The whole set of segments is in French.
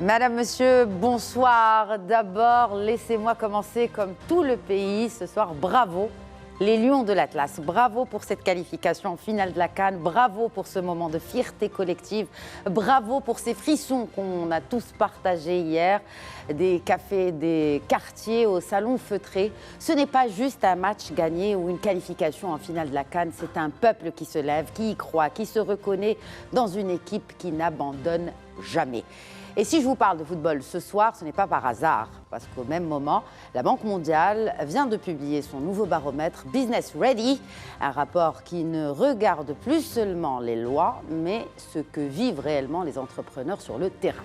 Madame, Monsieur, bonsoir. D'abord, laissez-moi commencer comme tout le pays ce soir. Bravo, les Lions de l'Atlas. Bravo pour cette qualification en finale de la CAN. Bravo pour ce moment de fierté collective. Bravo pour ces frissons qu'on a tous partagés hier. Des cafés, des quartiers au salon feutré. Ce n'est pas juste un match gagné ou une qualification en finale de la CAN. C'est un peuple qui se lève, qui y croit, qui se reconnaît dans une équipe qui n'abandonne jamais. Et si je vous parle de football ce soir, ce n'est pas par hasard, parce qu'au même moment, la Banque mondiale vient de publier son nouveau baromètre Business Ready, un rapport qui ne regarde plus seulement les lois, mais ce que vivent réellement les entrepreneurs sur le terrain.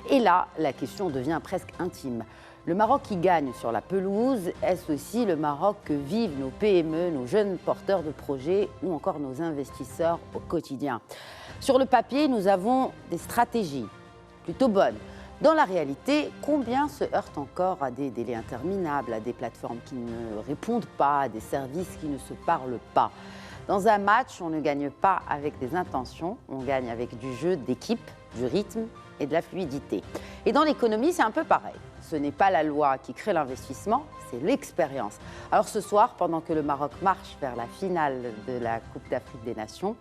Et là, la question devient presque intime. Le Maroc qui gagne sur la pelouse, est-ce aussi le Maroc que vivent nos PME, nos jeunes porteurs de projets ou encore nos investisseurs au quotidien? Sur le papier, nous avons des stratégies plutôt bonne. Dans la réalité, combien se heurtent encore à des délais interminables, à des plateformes qui ne répondent pas, à des services qui ne se parlent pas? Dans un match, on ne gagne pas avec des intentions, on gagne avec du jeu d'équipe, du rythme et de la fluidité. Et dans l'économie, c'est un peu pareil. Ce n'est pas la loi qui crée l'investissement, c'est l'expérience. Alors ce soir, pendant que le Maroc marche vers la finale de la Coupe d'Afrique des Nations,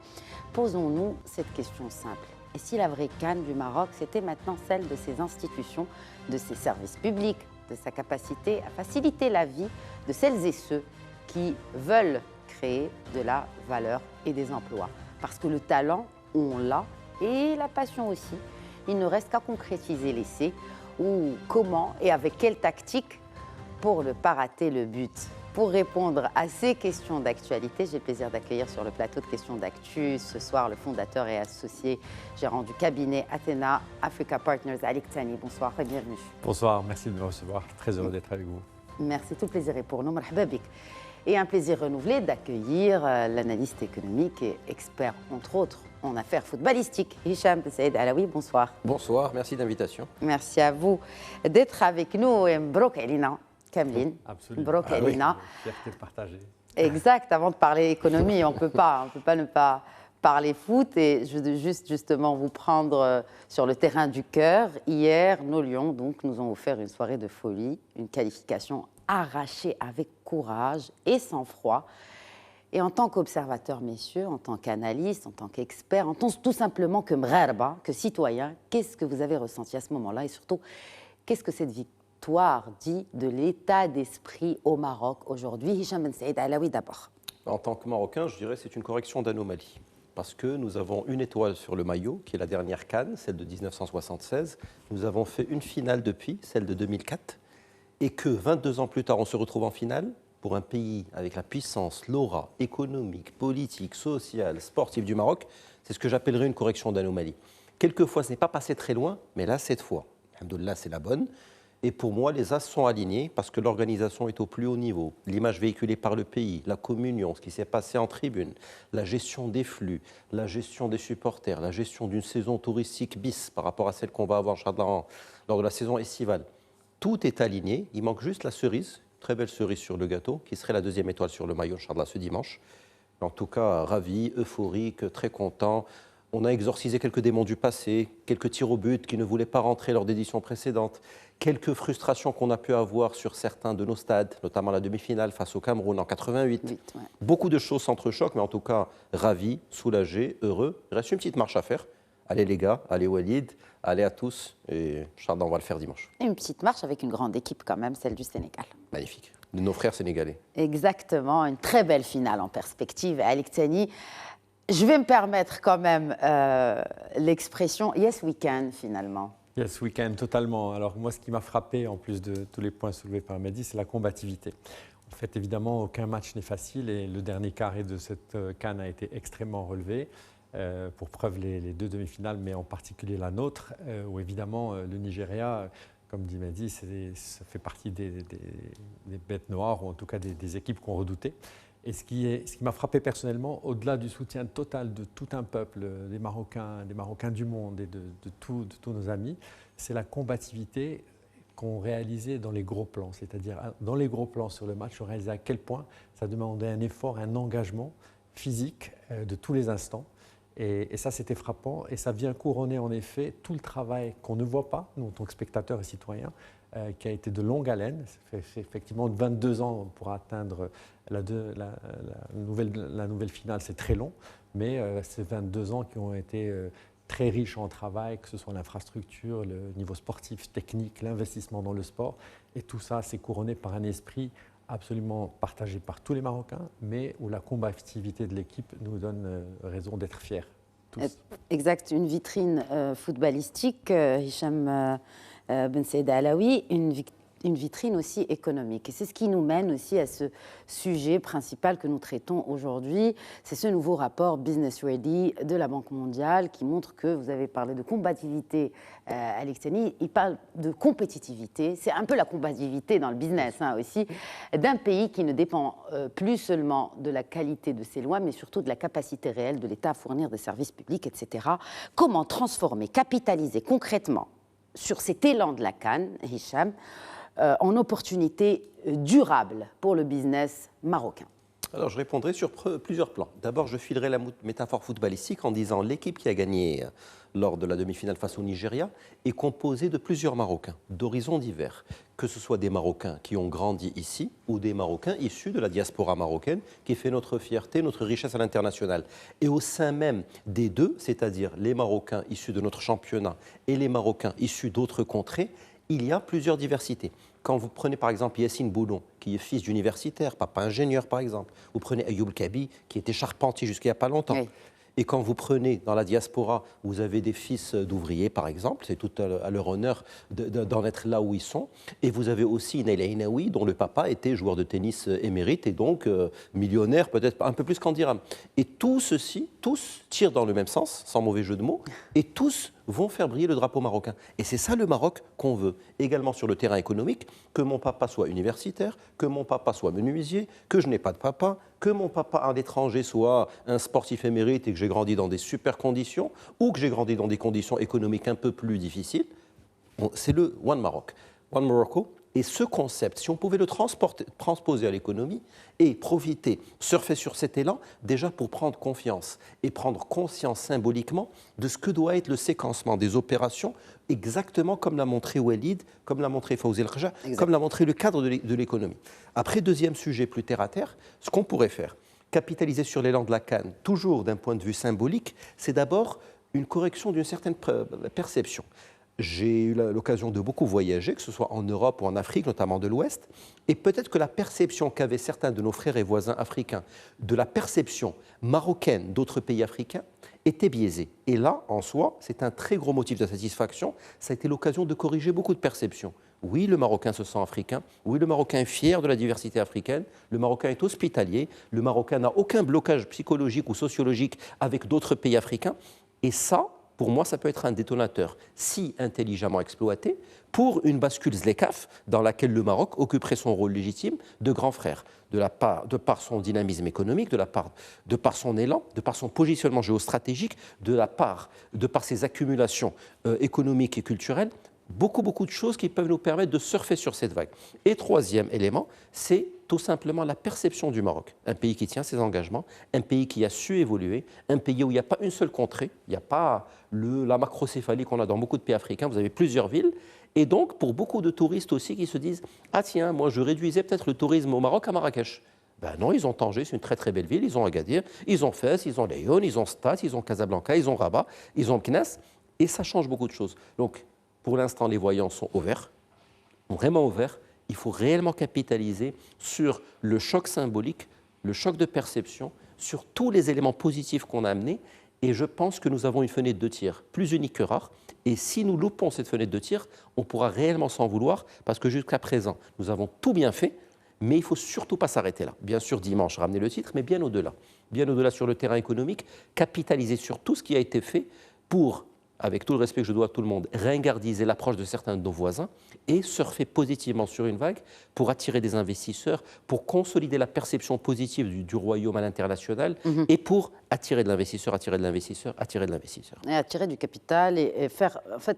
posons-nous cette question simple. Et si la vraie CAN du Maroc, c'était maintenant celle de ses institutions, de ses services publics, de sa capacité à faciliter la vie de celles et ceux qui veulent créer de la valeur et des emplois. Parce que le talent, on l'a, et la passion aussi. Il ne reste qu'à concrétiser l'essai, ou comment et avec quelle tactique pour ne pas rater le but. Pour répondre à ces questions d'actualité, j'ai le plaisir d'accueillir sur le plateau de questions d'actu ce soir le fondateur et associé gérant du cabinet Athena Africa Partners, Alik Thani. Bonsoir et bienvenue. Bonsoir, merci de me recevoir. Très heureux d'être avec vous. Merci, tout le plaisir est pour nous. Marhaba bik. Et un plaisir renouvelé d'accueillir l'analyste économique et expert, entre autres, en affaires footballistiques, Hicham Ben Saïd Alaoui. Bonsoir. Bonsoir, merci d'invitation. Merci à vous d'être avec nous. Et Mbrok Elina. Kamline, Absolument. Fierté partagée. Exact, avant de parler économie, on ne peut pas ne pas parler foot. Et je veux justement vous prendre sur le terrain du cœur. Hier, nos Lions nous ont offert une soirée de folie, une qualification arrachée avec courage et sang-froid. Et en tant qu'observateur, messieurs, en tant qu'analyste, en tant qu'expert, en tant tout simplement que mgharba, que citoyen, qu'est-ce que vous avez ressenti à ce moment-là? Et surtout, qu'est-ce que cette victoire dit de l'état d'esprit au Maroc aujourd'hui? Hicham Ben Saïd Alaoui d'abord. En tant que Marocain, je dirais que c'est une correction d'anomalie. Parce que nous avons une étoile sur le maillot, qui est la dernière CAN, celle de 1976. Nous avons fait une finale depuis, celle de 2004. Et que 22 ans plus tard, on se retrouve en finale pour un pays avec la puissance, l'aura économique, politique, sociale, sportive du Maroc. C'est ce que j'appellerais une correction d'anomalie. Quelquefois, ce n'est pas passé très loin, mais là, cette fois, alhamdoulilah, c'est la bonne. Et pour moi, les as sont alignés parce que l'organisation est au plus haut niveau. L'image véhiculée par le pays, la communion, ce qui s'est passé en tribune, la gestion des flux, la gestion des supporters, la gestion d'une saison touristique bis par rapport à celle qu'on va avoir lors de la saison estivale. Tout est aligné. Il manque juste la cerise, très belle cerise sur le gâteau, qui serait la deuxième étoile sur le maillot, Inch'Allah, ce dimanche. En tout cas, ravi, euphorique, très content. On a exorcisé quelques démons du passé, quelques tirs au but qui ne voulaient pas rentrer lors d'éditions précédentes, quelques frustrations qu'on a pu avoir sur certains de nos stades, notamment la demi-finale face au Cameroun en 88. Beaucoup de choses s'entrechoquent, mais en tout cas, ravi, soulagé, heureux. Il reste une petite marche à faire. Allez les gars, allez Walid, allez à tous, et Inch'Allah, on va le faire dimanche. Et une petite marche avec une grande équipe quand même, celle du Sénégal. Magnifique, de nos frères sénégalais. Exactement, une très belle finale en perspective. Alik Thani, je vais me permettre quand même l'expression « yes we can » finalement. Yes, we can, totalement. Alors moi, ce qui m'a frappé, en plus de tous les points soulevés par Mehdi, c'est la combativité. En fait, évidemment, aucun match n'est facile et le dernier carré de cette CAN a été extrêmement relevé. Pour preuve, les deux demi-finales, mais en particulier la nôtre, où évidemment le Nigeria, comme dit Mehdi, ça fait partie des bêtes noires, ou en tout cas des équipes qu'on redoutait. Et ce qui m'a frappé personnellement, au-delà du soutien total de tout un peuple, des Marocains du monde et de tous nos amis, c'est la combativité qu'on réalisait dans les gros plans. C'est-à-dire, dans les gros plans sur le match, on réalisait à quel point ça demandait un effort, un engagement physique de tous les instants. Et ça, c'était frappant. Et ça vient couronner en effet tout le travail qu'on ne voit pas, nous, en tant que spectateurs et citoyens, qui a été de longue haleine. Ça fait effectivement 22 ans pour atteindre la nouvelle finale, c'est très long. Mais ces 22 ans qui ont été très riches en travail, que ce soit l'infrastructure, le niveau sportif, technique, l'investissement dans le sport. Et tout ça, c'est couronné par un esprit absolument partagé par tous les Marocains, mais où la combativité de l'équipe nous donne raison d'être fiers, tous. Exact, une vitrine footballistique, Hicham Ben Saïd Alaoui, une vitrine aussi économique. Et c'est ce qui nous mène aussi à ce sujet principal que nous traitons aujourd'hui. C'est ce nouveau rapport Business Ready de la Banque mondiale qui montre que, vous avez parlé de combativité, Alex Tani, il parle de compétitivité. C'est un peu la combativité dans le business aussi, d'un pays qui ne dépend plus seulement de la qualité de ses lois, mais surtout de la capacité réelle de l'État à fournir des services publics, etc. Comment transformer, capitaliser concrètement sur cet élan de la CAN, Hicham, en opportunité durable pour le business marocain? Alors, je répondrai sur plusieurs plans. D'abord, je filerai la métaphore footballistique en disant l'équipe qui a gagné lors de la demi-finale face au Nigeria est composée de plusieurs Marocains, d'horizons divers, que ce soit des Marocains qui ont grandi ici ou des Marocains issus de la diaspora marocaine qui fait notre fierté, notre richesse à l'international. Et au sein même des deux, c'est-à-dire les Marocains issus de notre championnat et les Marocains issus d'autres contrées, il y a plusieurs diversités. Quand vous prenez par exemple Yassine Boulon, qui est fils d'universitaire, papa ingénieur par exemple, vous prenez Ayoub Kabi, qui était charpentier jusqu'il n'y a pas longtemps. Oui. Et quand vous prenez dans la diaspora, vous avez des fils d'ouvriers par exemple, c'est tout à leur honneur d'en être là où ils sont. Et vous avez aussi Naila Inaoui, dont le papa était joueur de tennis émérite et donc millionnaire, peut-être un peu plus qu'en dirham. Et tout ceci, tous tirent dans le même sens, sans mauvais jeu de mots, et tous vont faire briller le drapeau marocain. Et c'est ça le Maroc qu'on veut. Également sur le terrain économique, que mon papa soit universitaire, que mon papa soit menuisier, que je n'ai pas de papa, que mon papa à l'étranger soit un sportif émérite et que j'ai grandi dans des super conditions, ou que j'ai grandi dans des conditions économiques un peu plus difficiles. Bon, c'est le One Maroc, One Morocco. Et ce concept, si on pouvait le transposer à l'économie et profiter, surfer sur cet élan, déjà pour prendre confiance et prendre conscience symboliquement de ce que doit être le séquencement des opérations, exactement comme l'a montré Walid, comme l'a montré Fawzi El Khaja, comme l'a montré le cadre de l'économie. Après, deuxième sujet plus terre à terre, ce qu'on pourrait faire, capitaliser sur l'élan de la CAN, toujours d'un point de vue symbolique, c'est d'abord une correction d'une certaine perception. J'ai eu l'occasion de beaucoup voyager, que ce soit en Europe ou en Afrique, notamment de l'Ouest, et peut-être que la perception qu'avaient certains de nos frères et voisins africains de la perception marocaine d'autres pays africains était biaisée. Et là, en soi, c'est un très gros motif de satisfaction. Ça a été l'occasion de corriger beaucoup de perceptions. Oui, le Marocain se sent africain. Oui, le Marocain est fier de la diversité africaine. Le Marocain est hospitalier. Le Marocain n'a aucun blocage psychologique ou sociologique avec d'autres pays africains. Et ça, pour moi, ça peut être un détonateur, si intelligemment exploité, pour une bascule ZLECAf dans laquelle le Maroc occuperait son rôle légitime de grand frère, de par son dynamisme économique, de par son élan, de par son positionnement géostratégique, de par ses accumulations économiques et culturelles. Beaucoup de choses qui peuvent nous permettre de surfer sur cette vague. Et troisième élément, c'est tout simplement la perception du Maroc. Un pays qui tient ses engagements, un pays qui a su évoluer, un pays où il n'y a pas une seule contrée, il n'y a pas la macrocéphalie qu'on a dans beaucoup de pays africains, vous avez plusieurs villes. Et donc, pour beaucoup de touristes aussi qui se disent « Ah tiens, moi je réduisais peut-être le tourisme au Maroc à Marrakech ». Ben non, ils ont Tanger, c'est une très très belle ville, ils ont Agadir, ils ont Fès, ils ont Lyon, ils ont Stat, ils ont Casablanca, ils ont Rabat, ils ont Meknès, et ça change beaucoup de choses. Donc, pour l'instant, les voyants sont ouverts, vraiment ouverts. Il faut réellement capitaliser sur le choc symbolique, le choc de perception, sur tous les éléments positifs qu'on a amenés. Et je pense que nous avons une fenêtre de tir plus unique que rare. Et si nous loupons cette fenêtre de tir, on pourra réellement s'en vouloir parce que jusqu'à présent, nous avons tout bien fait. Mais il ne faut surtout pas s'arrêter là. Bien sûr, dimanche, ramener le titre, mais bien au-delà. Bien au-delà sur le terrain économique, capitaliser sur tout ce qui a été fait pour, avec tout le respect que je dois à tout le monde, ringardiser l'approche de certains de nos voisins et surfer positivement sur une vague pour attirer des investisseurs, pour consolider la perception positive du royaume à l'international et pour attirer de l'investisseur, attirer de l'investisseur, attirer de l'investisseur. Et attirer du capital et faire, en fait,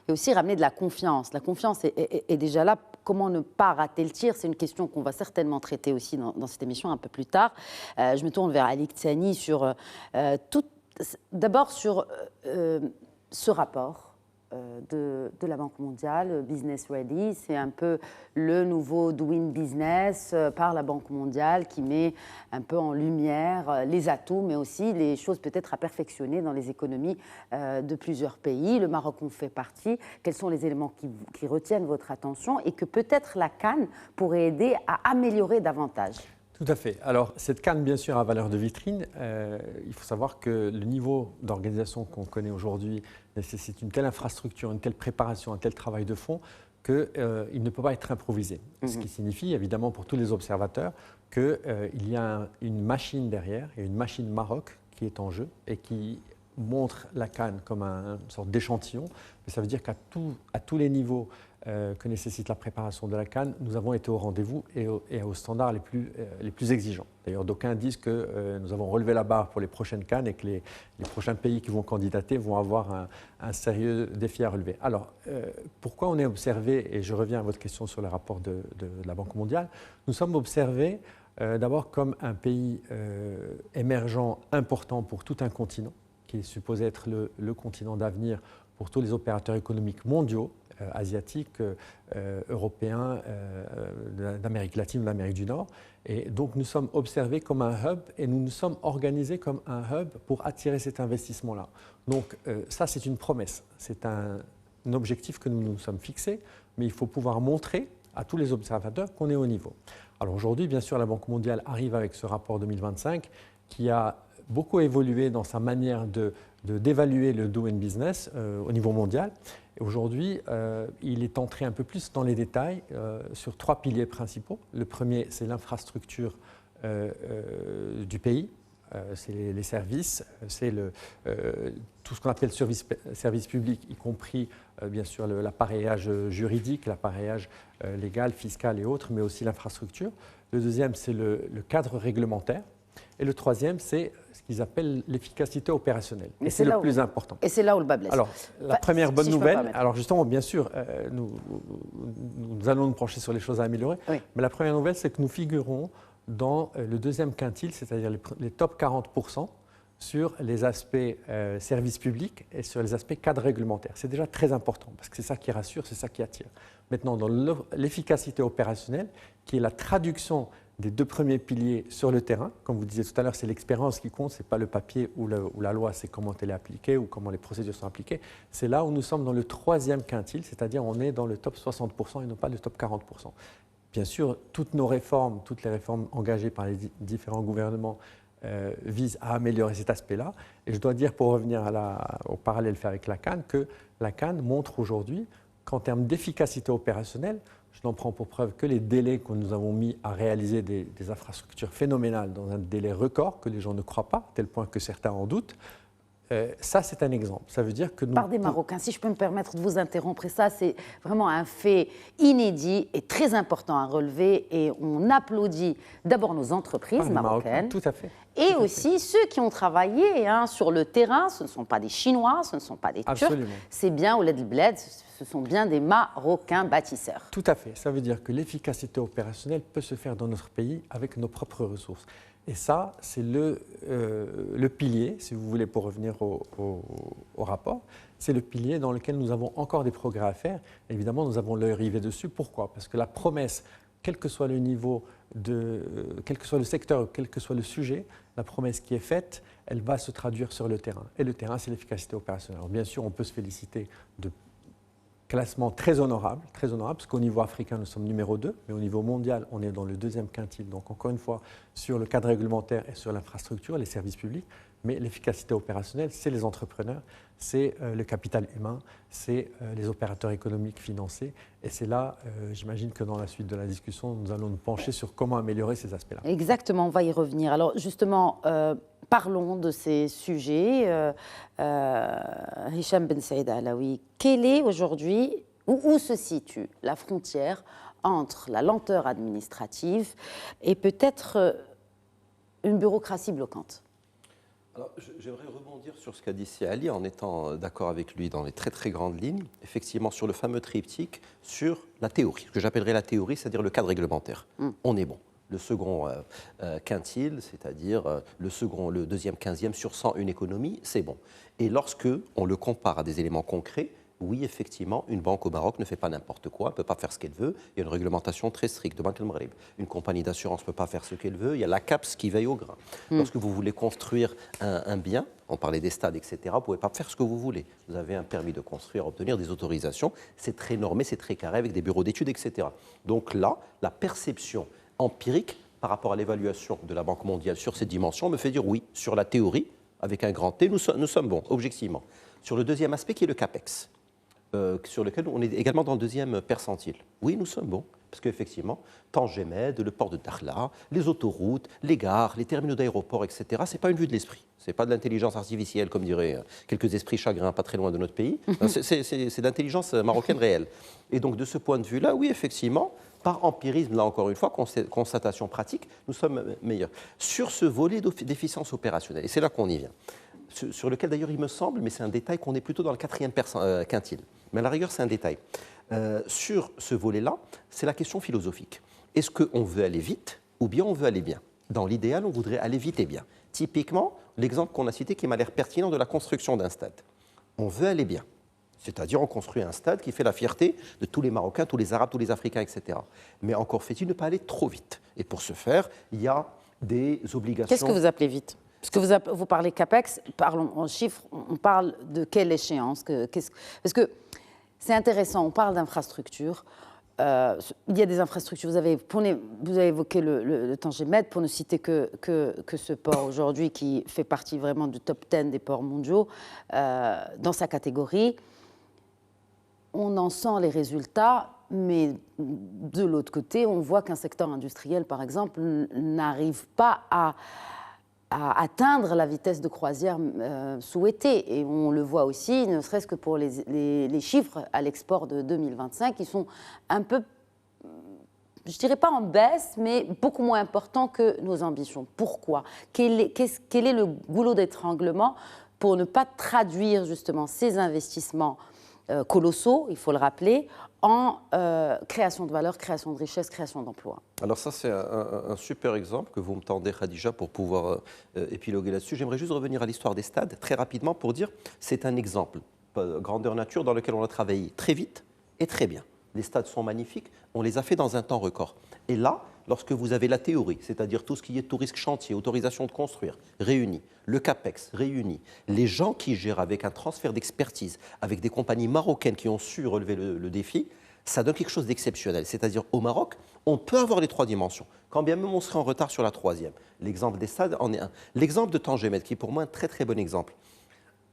et aussi ramener de la confiance. La confiance est déjà là. Comment ne pas rater le tir? C'est une question qu'on va certainement traiter aussi dans cette émission un peu plus tard. Je me tourne vers Alex Tani sur toute d'abord sur ce rapport de la Banque mondiale, Business Ready, c'est un peu le nouveau Doing Business par la Banque mondiale qui met un peu en lumière les atouts, mais aussi les choses peut-être à perfectionner dans les économies de plusieurs pays. Le Maroc en fait partie. Quels sont les éléments qui retiennent votre attention et que peut-être la CAN pourrait aider à améliorer davantage? Tout à fait. Alors, cette CAN, bien sûr, a valeur de vitrine. Il faut savoir que le niveau d'organisation qu'on connaît aujourd'hui nécessite une telle infrastructure, une telle préparation, un tel travail de fond qu'il ne peut pas être improvisé. Ce qui signifie, évidemment, pour tous les observateurs, qu'il y a une machine derrière, et une machine Maroc qui est en jeu et qui montre la CAN comme une sorte d'échantillon. Mais ça veut dire qu'à tous les niveaux que nécessite la préparation de la CAN, nous avons été au rendez-vous et aux standards les plus exigeants. D'ailleurs, d'aucuns disent que nous avons relevé la barre pour les prochaines CAN et que les prochains pays qui vont candidater vont avoir un sérieux défi à relever. Alors, pourquoi on est observé, et je reviens à votre question sur le rapport de la Banque mondiale, nous sommes observés d'abord comme un pays émergent important pour tout un continent, qui est supposé être le continent d'avenir pour tous les opérateurs économiques mondiaux, asiatiques, européens, d'Amérique latine, d'Amérique du Nord. Et donc nous sommes observés comme un hub et nous nous sommes organisés comme un hub pour attirer cet investissement-là. Donc ça, c'est une promesse, c'est un objectif que nous nous sommes fixés, mais il faut pouvoir montrer à tous les observateurs qu'on est au niveau. Alors aujourd'hui, bien sûr, la Banque mondiale arrive avec ce rapport 2025 qui a beaucoup évolué dans sa manière d'évaluer le doing business au niveau mondial. Aujourd'hui, il est entré un peu plus dans les détails sur 3 piliers principaux. Le premier, c'est l'infrastructure du pays, c'est les services, c'est tout ce qu'on appelle service public, y compris bien sûr l'appareillage juridique, l'appareillage légal, fiscal et autres, mais aussi l'infrastructure. Le deuxième, c'est le cadre réglementaire. Et le troisième, c'est ce qu'ils appellent l'efficacité opérationnelle. Et c'est le plus important. Et c'est là où le bas blesse. Alors, la première bonne nouvelle, alors justement, bien sûr, nous allons nous pencher sur les choses à améliorer, oui. Mais la première nouvelle, c'est que nous figurons dans le deuxième quintile, c'est-à-dire les top 40% sur les aspects services publics et sur les aspects cadres réglementaires. C'est déjà très important, parce que c'est ça qui rassure, c'est ça qui attire. Maintenant, dans l'efficacité opérationnelle, qui est la traduction des 2 premiers piliers sur le terrain. Comme vous disiez tout à l'heure, c'est l'expérience qui compte, ce n'est pas le papier ou la loi, c'est comment elle est appliquée ou comment les procédures sont appliquées. C'est là où nous sommes dans le 3e quintile, c'est-à-dire on est dans le top 60% et non pas le top 40%. Bien sûr, toutes nos réformes, toutes les réformes engagées par les différents gouvernements visent à améliorer cet aspect-là. Et je dois dire, pour revenir au parallèle fait avec la CAN, que la CAN montre aujourd'hui qu'en termes d'efficacité opérationnelle, je n'en prends pour preuve que les délais que nous avons mis à réaliser des infrastructures phénoménales dans un délai record, que les gens ne croient pas, à tel point que certains en doutent. Ça, c'est un exemple. Ça veut dire que nous... Par des Marocains, si je peux me permettre de vous interrompre, et ça, c'est vraiment un fait inédit et très important à relever. Et on applaudit d'abord nos entreprises marocaines. Tout à fait. Et aussi ceux qui ont travaillé sur le terrain. Ce ne sont pas des Chinois, ce ne sont pas des Turcs. C'est bien Ouled Bled, ce sont bien des Marocains bâtisseurs. Tout à fait. Ça veut dire que l'efficacité opérationnelle peut se faire dans notre pays avec nos propres ressources. Et ça, c'est le pilier, si vous voulez, pour revenir au rapport, c'est le pilier dans lequel nous avons encore des progrès à faire. Évidemment, nous avons l'œil rivé dessus. Pourquoi ? Parce que la promesse, quel que soit le niveau, quel que soit le secteur, quel que soit le sujet, la promesse qui est faite, elle va se traduire sur le terrain. Et le terrain, c'est l'efficacité opérationnelle. Alors, bien sûr, on peut se féliciter de classement très honorable, parce qu'au niveau africain, nous sommes numéro 2, mais au niveau mondial, on est dans le 2e quintile. Donc, encore une fois, sur le cadre réglementaire et sur l'infrastructure, les services publics, mais l'efficacité opérationnelle, c'est les entrepreneurs, c'est le capital humain, c'est les opérateurs économiques financés. Et c'est là, j'imagine que dans la suite de la discussion, nous allons nous pencher sur comment améliorer ces aspects-là. Exactement, on va y revenir. Alors, justement, parlons de ces sujets. Hicham Ben Saïd Alaoui, quelle est aujourd'hui, où se situe la frontière entre la lenteur administrative et peut-être une bureaucratie bloquante ? Alors, j'aimerais rebondir sur ce qu'a dit Si Ali en étant d'accord avec lui dans les très très grandes lignes, effectivement sur le fameux triptyque, sur la théorie, ce que j'appellerais la théorie, c'est-à-dire le cadre réglementaire. On est bon. le second quintile, c'est-à-dire le deuxième 15e sur 100, une économie, c'est bon. Et lorsque on le compare à des éléments concrets, oui, effectivement, une banque au Maroc ne fait pas n'importe quoi, ne peut pas faire ce qu'elle veut. Il y a une réglementation très stricte de Banque El Maghreb. Une compagnie d'assurance ne peut pas faire ce qu'elle veut. Il y a la CAPS qui veille au grain. Lorsque vous voulez construire un bien, on parlait des stades, etc., vous ne pouvez pas faire ce que vous voulez. Vous avez un permis de construire, obtenir des autorisations. C'est très normé, c'est très carré avec des bureaux d'études, etc. Donc là, la perception empirique par rapport à l'évaluation de la Banque mondiale sur cette dimension me fait dire oui, sur la théorie, avec un grand T, nous sommes bons, objectivement. Sur le deuxième aspect qui est le CAPEX, sur lequel on est également dans le deuxième percentile. Oui, nous sommes bons, parce qu'effectivement, Tangemed, le port de Dakhla, les autoroutes, les gares, les terminaux d'aéroport, etc., ce n'est pas une vue de l'esprit. Ce n'est pas de l'intelligence artificielle, comme diraient quelques esprits chagrins pas très loin de notre pays. C'est de l'intelligence marocaine réelle. Et donc, de ce point de vue-là, oui, effectivement, par empirisme, là encore une fois, constatation pratique, nous sommes meilleurs. Sur ce volet d'efficience opérationnelle, et c'est là qu'on y vient, sur lequel d'ailleurs il me semble, mais c'est un détail qu'on est plutôt dans le quatrième quintile. Mais à la rigueur, c'est un détail. Sur ce volet-là, c'est la question philosophique. Est-ce qu'on veut aller vite ou bien on veut aller bien? Dans l'idéal, on voudrait aller vite et bien. Typiquement, l'exemple qu'on a cité qui m'a l'air pertinent de la construction d'un stade. On veut aller bien. C'est-à-dire on construit un stade qui fait la fierté de tous les Marocains, tous les Arabes, tous les Africains, etc. Mais encore fait-il ne pas aller trop vite. Et pour ce faire, il y a des obligations... Qu'est-ce que vous appelez vite? Parce que vous parlez CAPEX, parlons en chiffres, on parle de quelle échéance parce que c'est intéressant, on parle d'infrastructures. Il y a des infrastructures, vous avez évoqué le Tangemed, pour ne citer que ce port aujourd'hui qui fait partie vraiment du top 10 des ports mondiaux, dans sa catégorie. On en sent les résultats, mais de l'autre côté, on voit qu'un secteur industriel, par exemple, n'arrive pas à atteindre la vitesse de croisière souhaitée. Et on le voit aussi, ne serait-ce que pour les chiffres à l'export de 2025, qui sont un peu, je ne dirais pas en baisse, mais beaucoup moins importants que nos ambitions. Pourquoi? Quel est le goulot d'étranglement pour ne pas traduire justement ces investissements colossaux, il faut le rappeler, en création de valeur, création de richesse, création d'emplois? Alors ça, c'est un super exemple que vous me tendez, Khadija, pour pouvoir épiloguer là-dessus. J'aimerais juste revenir à l'histoire des stades, très rapidement, pour dire c'est un exemple, grandeur nature, dans lequel on a travaillé très vite et très bien. Les stades sont magnifiques, on les a fait dans un temps record. Et là, lorsque vous avez la théorie, c'est-à-dire tout ce qui est tout risque chantier, autorisation de construire, réuni, le CAPEX réuni, les gens qui gèrent avec un transfert d'expertise, avec des compagnies marocaines qui ont su relever le défi, ça donne quelque chose d'exceptionnel. C'est-à-dire au Maroc, on peut avoir les trois dimensions, quand bien même on serait en retard sur la troisième. L'exemple des stades en est un. L'exemple de Tangemed, qui est pour moi un très très bon exemple.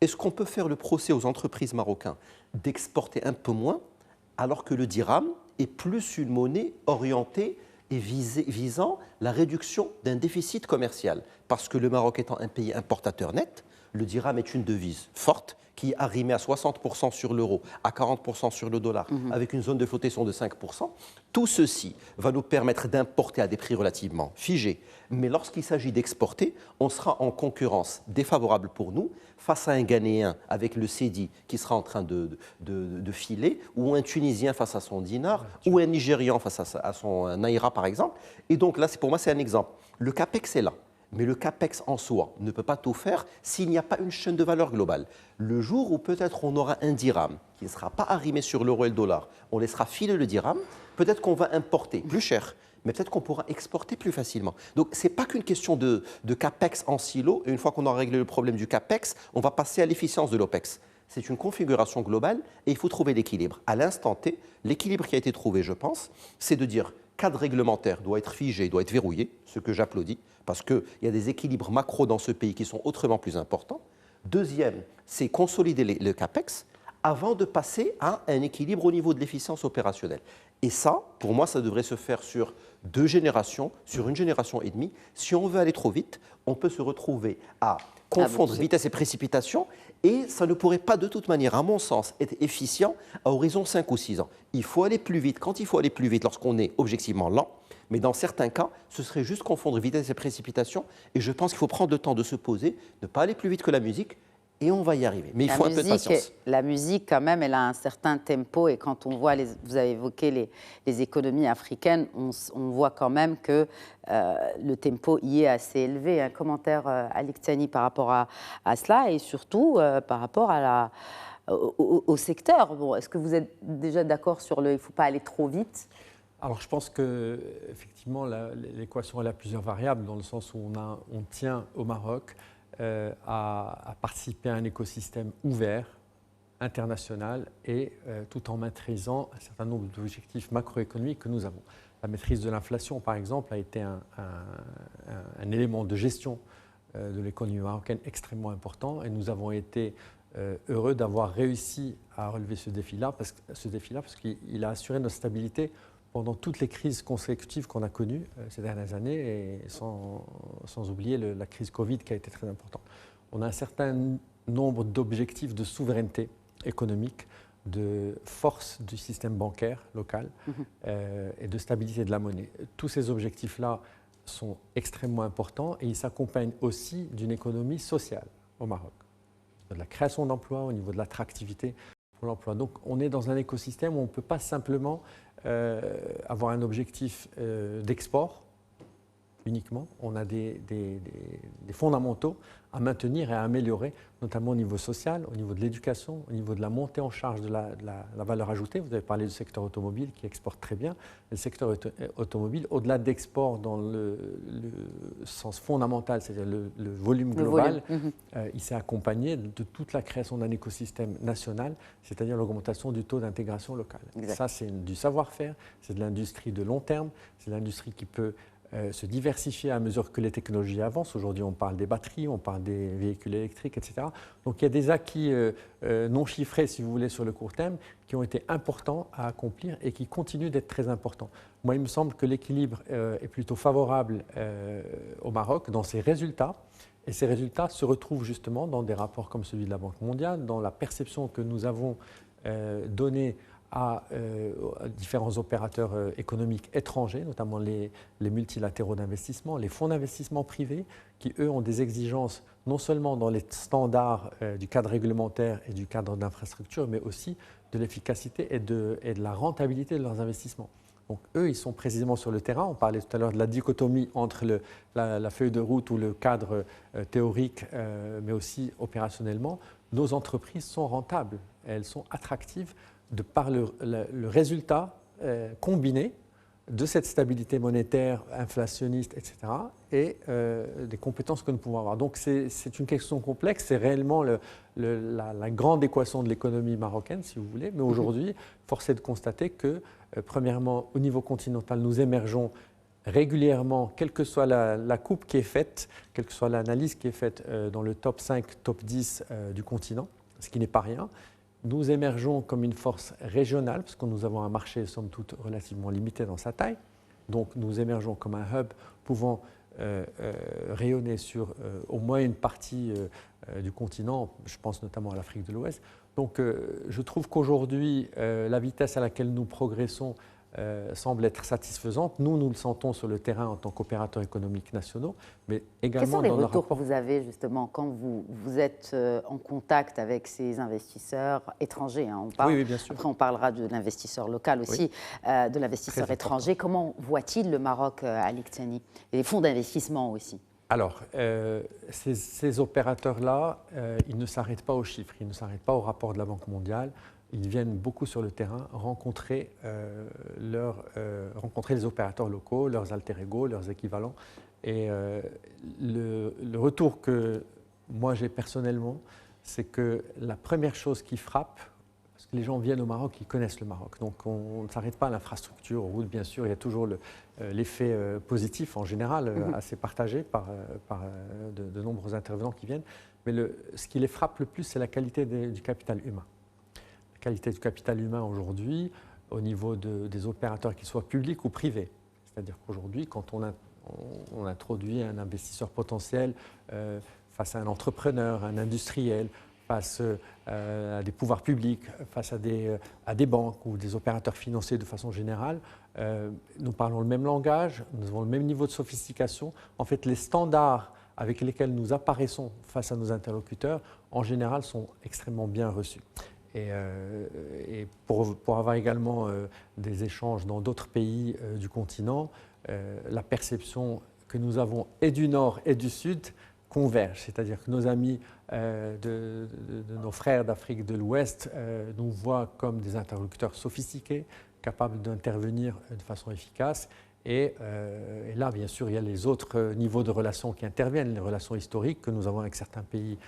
Est-ce qu'on peut faire le procès aux entreprises marocaines d'exporter un peu moins, alors que le dirham est plus une monnaie orientée et visant la réduction d'un déficit commercial? Parce que le Maroc étant un pays importateur net, le dirham est une devise forte qui est arrimée à 60% sur l'euro, à 40% sur le dollar, avec une zone de flottaison de 5%. Tout ceci va nous permettre d'importer à des prix relativement figés. Mais lorsqu'il s'agit d'exporter, on sera en concurrence défavorable pour nous face à un Ghanéen avec le cédi qui sera en train de filer, ou un Tunisien face à son dinar, ou un Nigérian face à son naira, par exemple. Et donc là, pour moi, c'est un exemple. Le CAPEX est là. Mais le CAPEX en soi ne peut pas tout faire s'il n'y a pas une chaîne de valeur globale. Le jour où peut-être on aura un dirham qui ne sera pas arrimé sur l'euro et le dollar, on laissera filer le dirham, peut-être qu'on va importer plus cher, mais peut-être qu'on pourra exporter plus facilement. Donc ce n'est pas qu'une question de CAPEX en silo, et une fois qu'on aura réglé le problème du CAPEX, on va passer à l'efficience de l'OPEX. C'est une configuration globale et il faut trouver l'équilibre. À l'instant T, l'équilibre qui a été trouvé, je pense, c'est de dire cadre réglementaire doit être figé, doit être verrouillé, ce que j'applaudis, parce qu'il y a des équilibres macro dans ce pays qui sont autrement plus importants. Deuxième, c'est consolider le CAPEX avant de passer à un équilibre au niveau de l'efficience opérationnelle. Et ça, pour moi, ça devrait se faire sur 2 générations, sur 1 génération et demie. Si on veut aller trop vite, on peut se retrouver à confondre vitesse et précipitation, et ça ne pourrait pas de toute manière, à mon sens, être efficient à horizon 5 ou 6 ans. Il faut aller plus vite quand il faut aller plus vite lorsqu'on est objectivement lent, mais dans certains cas, ce serait juste confondre vitesse et précipitation, et je pense qu'il faut prendre le temps de se poser, ne pas aller plus vite que la musique, et on va y arriver. Mais il faut un peu de patience. La musique, quand même, elle a un certain tempo. Et quand on voit, vous avez évoqué les économies africaines, on voit quand même que le tempo y est assez élevé. Un commentaire, Alex Tsiani, par rapport à cela et surtout par rapport à au secteur. Bon, est-ce que vous êtes déjà d'accord sur il ne faut pas aller trop vite? Alors, je pense qu'effectivement, l'équation a plusieurs variables, dans le sens où on tient au Maroc à participer à un écosystème ouvert, international, et tout en maîtrisant un certain nombre d'objectifs macroéconomiques que nous avons. La maîtrise de l'inflation, par exemple, a été un élément de gestion de l'économie marocaine extrêmement important, et nous avons été heureux d'avoir réussi à relever ce défi-là, parce qu'il a assuré notre stabilité pendant toutes les crises consécutives qu'on a connues ces dernières années, et sans oublier la crise Covid qui a été très importante. On a un certain nombre d'objectifs de souveraineté économique, de force du système bancaire local et de stabilité de la monnaie. Tous ces objectifs-là sont extrêmement importants et ils s'accompagnent aussi d'une économie sociale au Maroc, de la création d'emplois, au niveau de l'attractivité pour l'emploi. Donc on est dans un écosystème où on ne peut pas simplement avoir un objectif d'export uniquement. On a des fondamentaux à maintenir et à améliorer, notamment au niveau social, au niveau de l'éducation, au niveau de la montée en charge de la valeur ajoutée. Vous avez parlé du secteur automobile qui exporte très bien. Le secteur automobile, au-delà d'export dans le sens fondamental, c'est-à-dire le volume global, il s'est accompagné de toute la création d'un écosystème national, c'est-à-dire l'augmentation du taux d'intégration locale. Exact. Ça, c'est du savoir-faire, c'est de l'industrie de long terme, c'est de l'industrie qui peut se diversifier à mesure que les technologies avancent. Aujourd'hui, on parle des batteries, on parle des véhicules électriques, etc. Donc il y a des acquis non chiffrés, si vous voulez, sur le court terme, qui ont été importants à accomplir et qui continuent d'être très importants. Moi, il me semble que l'équilibre est plutôt favorable au Maroc dans ses résultats. Et ces résultats se retrouvent justement dans des rapports comme celui de la Banque mondiale, dans la perception que nous avons donnée à différents opérateurs économiques étrangers, notamment les multilatéraux d'investissement, les fonds d'investissement privés, qui, eux, ont des exigences non seulement dans les standards du cadre réglementaire et du cadre d'infrastructure, mais aussi de l'efficacité et de la rentabilité de leurs investissements. Donc, eux, ils sont précisément sur le terrain. On parlait tout à l'heure de la dichotomie entre la feuille de route ou le cadre théorique, mais aussi opérationnellement. Nos entreprises sont rentables, elles sont attractives, de par le résultat combiné de cette stabilité monétaire, inflationniste, etc., et des compétences que nous pouvons avoir. Donc c'est une question complexe, c'est réellement la grande équation de l'économie marocaine, si vous voulez, mais aujourd'hui, force est de constater que, premièrement, au niveau continental, nous émergeons régulièrement, quelle que soit la coupe qui est faite, quelle que soit l'analyse qui est faite dans le top 5, top 10 du continent, ce qui n'est pas rien. Nous émergeons comme une force régionale, parce que nous avons un marché, somme toute, relativement limité dans sa taille. Donc nous émergeons comme un hub pouvant rayonner sur au moins une partie du continent, je pense notamment à l'Afrique de l'Ouest. Donc je trouve qu'aujourd'hui, la vitesse à laquelle nous progressons semble être satisfaisante. Nous le sentons sur le terrain en tant qu'opérateurs économiques nationaux, mais également dans nos rapports. Quels sont les retours que vous avez justement quand vous êtes en contact avec ces investisseurs étrangers, hein, oui, bien sûr. Après, on parlera de l'investisseur local aussi, oui. De l'investisseur étranger. Comment voit-il le Maroc, Alex Tsiani, et les fonds d'investissement aussi? Alors, ces opérateurs-là, ils ne s'arrêtent pas aux chiffres, ils ne s'arrêtent pas au rapport de la Banque mondiale. Ils viennent beaucoup sur le terrain rencontrer les opérateurs locaux, leurs alter-ego, leurs équivalents. Et le retour que moi j'ai personnellement, c'est que la première chose qui frappe, parce que les gens viennent au Maroc, ils connaissent le Maroc. Donc on ne s'arrête pas à l'infrastructure, aux routes bien sûr, il y a toujours l'effet positif en général, assez partagé par de nombreux intervenants qui viennent. Mais ce qui les frappe le plus, c'est la qualité du capital humain. La qualité du capital humain aujourd'hui au niveau des opérateurs, qu'ils soient publics ou privés. C'est-à-dire qu'aujourd'hui, quand on introduit un investisseur potentiel face à un entrepreneur, un industriel, face à des pouvoirs publics, face à des banques ou des opérateurs financiers de façon générale, nous parlons le même langage, nous avons le même niveau de sophistication. En fait, les standards avec lesquels nous apparaissons face à nos interlocuteurs, en général, sont extrêmement bien reçus. Et pour avoir également des échanges dans d'autres pays du continent, la perception que nous avons et du Nord et du Sud converge. C'est-à-dire que nos amis de nos frères d'Afrique de l'Ouest nous voient comme des interlocuteurs sophistiqués, capables d'intervenir de façon efficace. Et là, bien sûr, il y a les autres niveaux de relations qui interviennent, les relations historiques que nous avons avec certains pays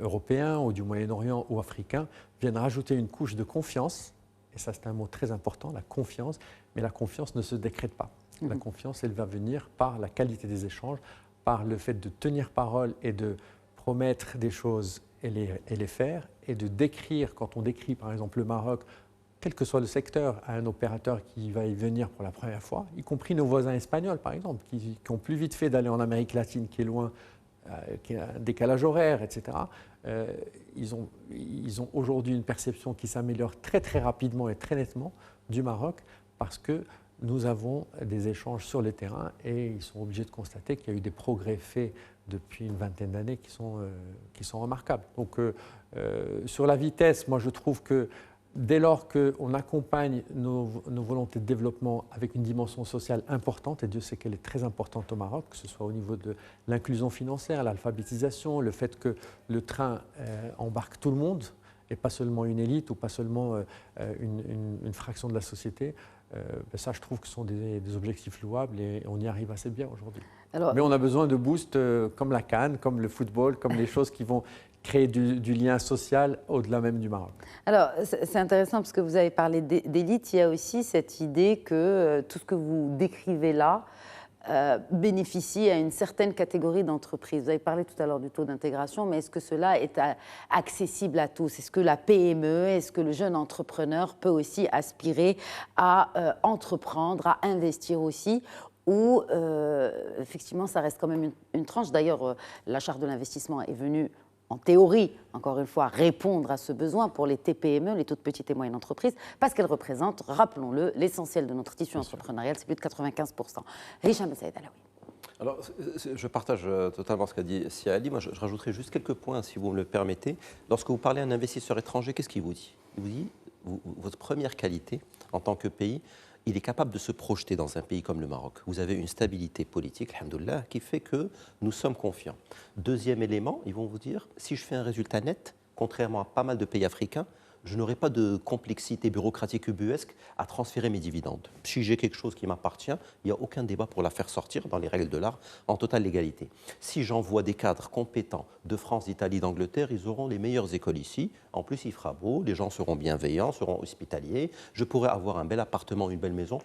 européens ou du Moyen-Orient ou africains, viennent rajouter une couche de confiance. Et ça, c'est un mot très important, la confiance. Mais la confiance ne se décrète pas. La confiance, elle va venir par la qualité des échanges, par le fait de tenir parole et de promettre des choses et les faire, et de décrire, quand on décrit par exemple le Maroc, quel que soit le secteur, à un opérateur qui va y venir pour la première fois, y compris nos voisins espagnols par exemple, qui ont plus vite fait d'aller en Amérique latine, qui est loin, qui a un décalage horaire, etc. Ils ont aujourd'hui une perception qui s'améliore très très rapidement et très nettement du Maroc, parce que nous avons des échanges sur le terrain et ils sont obligés de constater qu'il y a eu des progrès faits depuis une vingtaine d'années qui sont remarquables. Donc sur la vitesse, moi je trouve que dès lors qu'on accompagne nos volontés de développement avec une dimension sociale importante, et Dieu sait qu'elle est très importante au Maroc, que ce soit au niveau de l'inclusion financière, l'alphabétisation, le fait que le train embarque tout le monde, et pas seulement une élite ou pas seulement une fraction de la société, ça je trouve que ce sont des objectifs louables et on y arrive assez bien aujourd'hui. Mais on a besoin de boosts comme la CAN, comme le football, comme les choses qui vont créer du lien social au-delà même du Maroc. Alors, c'est intéressant parce que vous avez parlé d'élite, il y a aussi cette idée que tout ce que vous décrivez là bénéficie à une certaine catégorie d'entreprises. Vous avez parlé tout à l'heure du taux d'intégration, mais est-ce que cela est accessible à tous? Est-ce que la PME, est-ce que le jeune entrepreneur peut aussi aspirer à entreprendre, à investir aussi? Ou effectivement, ça reste quand même une tranche. D'ailleurs, la charte de l'investissement est venue, en théorie, encore une fois, répondre à ce besoin pour les TPME, les toutes petites et moyennes entreprises, parce qu'elles représentent, rappelons-le, l'essentiel de notre tissu entrepreneurial, c'est plus de 95%. Hicham Saïd Alaoui. Alors, je partage totalement ce qu'a dit Sia Ali. Moi, je rajouterai juste quelques points, si vous me le permettez. Lorsque vous parlez à un investisseur étranger, qu'est-ce qu'il vous dit? Il vous dit, votre première qualité en tant que pays, il est capable de se projeter dans un pays comme le Maroc. Vous avez une stabilité politique, alhamdoulilah, qui fait que nous sommes confiants. Deuxième élément, ils vont vous dire, si je fais un résultat net, contrairement à pas mal de pays africains, je n'aurai pas de complexité bureaucratique ubuesque à transférer mes dividendes. Si j'ai quelque chose qui m'appartient, il n'y a aucun débat pour la faire sortir dans les règles de l'art en totale légalité. Si j'envoie des cadres compétents de France, d'Italie, d'Angleterre, ils auront les meilleures écoles ici. En plus, il fera beau, les gens seront bienveillants, seront hospitaliers. Je pourrai avoir un bel appartement, une belle maison